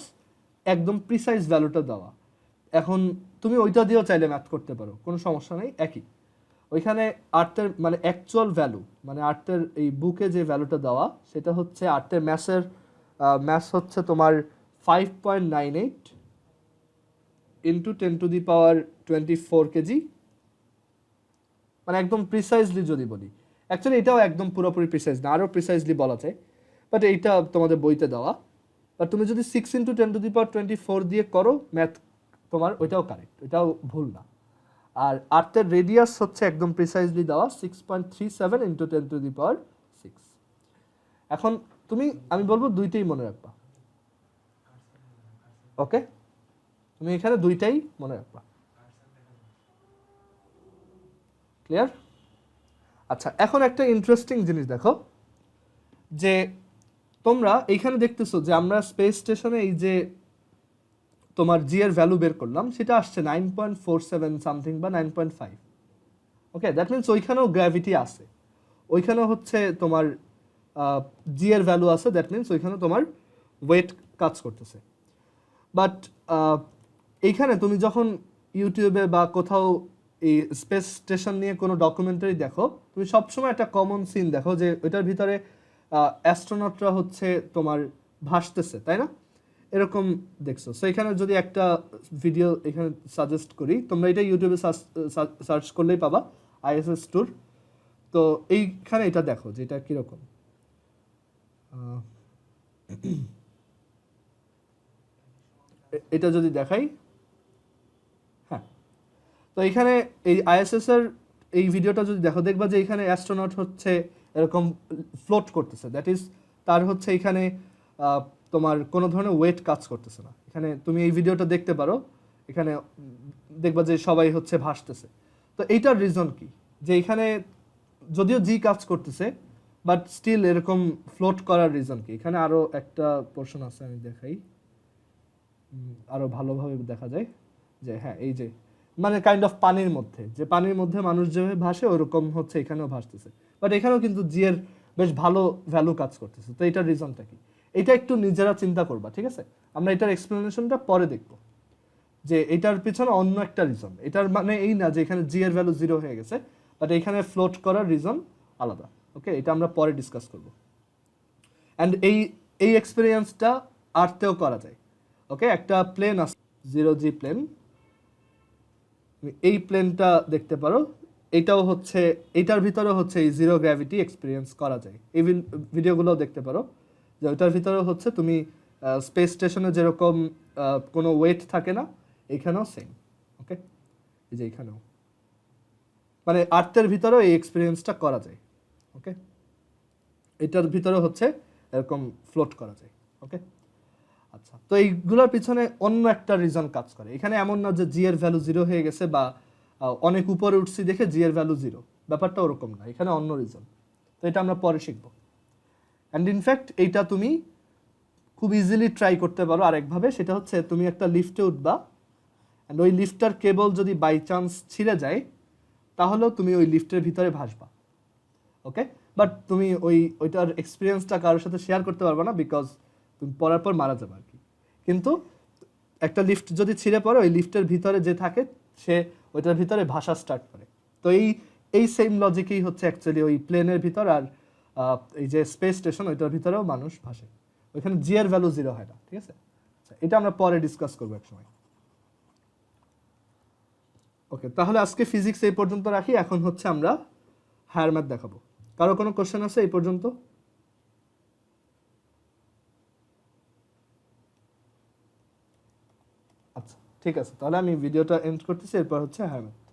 একদম প্রিসাইজ ভ্যালুটা দেওয়া, এখন তুমি ওইটা দিয়েও চাইলে ম্যাথ করতে পারো, কোনো সমস্যা নেই, একই। ওইখানে আর্থের মানে অ্যাকচুয়াল ভ্যালু, মানে আর্থের এই বুকে যে ভ্যালুটা দেওয়া সেটা হচ্ছে আর্থের ম্যাস হচ্ছে তোমার 5.98 into 10 to the power 24 KG, মানে একদম প্রিসাইজলি যদি বলি, অ্যাকচুয়ালি এটাও একদম পুরোপুরি প্রিসাইজ না, আরও প্রিসাইজলি বলা যায়, বাট এইটা তোমাদের বইতে দেওয়া। বাট তুমি যদি 6 ইন্টু 10 টু দি পাওয়ার 24 দিয়ে করো ম্যাথ, তোমার ওইটাও কারেক্ট, ওইটাও ভুল না। আর আর্থের রেডিয়াস হচ্ছে একদম প্রিসাইজলি দেওয়া 6.37 ইন্টু 10 টু দি পাওয়ার 6। এখন আমি বলবো দুইটাই মনে রাখবা। ওকে, তুমি এখানে দুইটাই মনে রাখবা, ক্লিয়ার? আচ্ছা, এখন একটা ইন্টারেস্টিং জিনিস দেখো, যে তোমরা এইখানে দেখতেছো যে আমরা স্পেস স্টেশনে এই যে তোমার জি এর ভ্যালু বের করলাম, সেটা আসছে 9.47 সামথিং বা 9.5। ওকে, দ্যাট মিনস ওইখানেও গ্র্যাভিটি আছে, ওইখানেও হচ্ছে তোমার জি এর ভ্যালু আছে, দ্যাট মিনস ওইখানে তোমার ওয়েট কাজ করতেছে। বাট এইখানে তুমি যখন ইউটিউবে বা কোথাও এই স্পেস স্টেশন নিয়ে কোনো ডকুমেন্টারি দেখো, তুমি সবসময় একটা কমন সিন দেখো যে ওইটার ভিতরে অ্যাস্ট্রোনটরা হচ্ছে তোমার ভাসতেছে, তাই না? এরকম দেখছো। সো এখানে যদি একটা ভিডিও এখানে সাজেস্ট করি, তোমরা এটা ইউটিউবে সার্চ করলেই পাবা, আইএসএস ট্যুর। তো এইখানে এটা দেখো যে এটা কিরকম। এটা যদি দেখাই, হ্যাঁ, তো এখানে এই আইএসএস এর এই ভিডিওটা যদি দেখো, দেখবা যে এখানে অ্যাস্ট্রোনট হচ্ছে এরকম ফ্লোট করতেছে, দ্যাট ইজ তার হচ্ছে এখানে তোমার কোনো ধরনের ওয়েট কাজ করতেছে না। এখানে তুমি এই ভিডিওটা দেখতে পারো, এখানে দেখবা যে সবাই হচ্ছে ভাসতেছে। তো এইটার রিজন কি, যে এখানে যদিও জি কাজ করতেছে বাট স্টিল এরকম ফ্লোট করার রিজন কি? এখানে আরো একটা পোর্শন আছে, আমি দেখাই, আরো ভালোভাবে দেখা যায় যে হ্যাঁ, এই যে মানে কাইন্ড অফ পানির মধ্যে, যে পানির মধ্যে মানুষ যেভাবে ভাসে ওরকম হচ্ছে এখানেও ভাসতেছে, বাট এখানেও কিন্তু জি এর বেশ ভালো ভ্যালু কাজ করতেছে। তো এটার রিজনটা কি, এটা একটু নিজেরা চিন্তা করবা, ঠিক আছে? আমরা এটার এক্সপ্লেনেশনটা পরে দেখব, যে এটার পিছনে অন্য একটা রিজন। এটার মানে এই না যে এখানে জি এর ভ্যালু 0 হয়ে গেছে, বাট এখানে ফ্লোট করার রিজন আলাদা। ওকে, এটা আমরা পরে ডিসকাস করব। অ্যান্ড এই এক্সপেরিয়েন্সটা আর্থেও করা যায়। ওকে, একটা প্লেন আছে 0G প্লেন, এই প্লেনটা দেখতে পারো, এটাও হচ্ছে, এটার ভিতরে হচ্ছে এই জিরো গ্র্যাভিটি এক্সপিরিয়েন্স করা যায়। এই ভিডিওগুলোও দেখতে পারো যে ওইটার ভিতরে হচ্ছে তুমি স্পেস স্টেশনে যেরকম কোনো ওয়েট থাকে না, এখানেও সেম। ওকে, এই যে এখানেও মানে আর্থের ভিতরেও এই এক্সপিরিয়েন্সটা করা যায়। ওকে, এটার ভিতরে হচ্ছে এরকম ফ্লোট করা যায়। ওকে, আচ্ছা, তো এইগুলোর পিছনে অন্য একটা রিজন কাজ করে। এখানে এমন না যে জি এর ভ্যালু 0 হয়ে গেছে বা অনেক উপরে উঠছি দেখে জি এর ভ্যালু 0, ব্যাপারটা ওরকম না, এখানে অন্য রিজন। তো এটা আমরা পরে শিখবো। অ্যান্ড ইনফ্যাক্ট এইটা তুমি খুব ইজিলি ট্রাই করতে পারো আরেকভাবে, সেটা হচ্ছে তুমি একটা লিফটে উঠবা, অ্যান্ড ওই লিফটার কেবল যদি বাই চান্স ছিঁড়ে যায়, তাহলেও তুমি ওই লিফটের ভিতরে ভাসবা। ওকে, বাট তুমি ওইটার এক্সপিরিয়েন্সটা কারোর সাথে শেয়ার করতে পারবে না, বিকজ তুমি পড়ার পর মারা যাবে আর কি। কিন্তু একটা লিফট যদি ছিঁড়ে পড়ে, ওই লিফটের ভিতরে যে থাকে সে ওইটার ভিতরে ভাষা স্টার্ট করে। তো এই সেম লজিকেই হচ্ছে অ্যাকচুয়ালি ওই প্লেনের ভিতর আর এই যে স্পেস স্টেশন, ওইটার ভিতরেও মানুষ ভাসে। ওইখানে জি এর ভ্যালু 0 হয় না, ঠিক আছে? আচ্ছা, এটা আমরা পরে ডিসকাস করবো এক সময়। ওকে, তাহলে আজকে ফিজিক্স এই পর্যন্ত রাখি। এখন হচ্ছে আমরা হায়ার ম্যাথ দেখাবো। কারো কোনো কোশ্চেন আছে এই পর্যন্ত? আচ্ছা, ঠিক আছে, তাহলে আমি ভিডিওটা এন্ড করতেছি, এরপর হচ্ছে হায়ার ম্যাথ।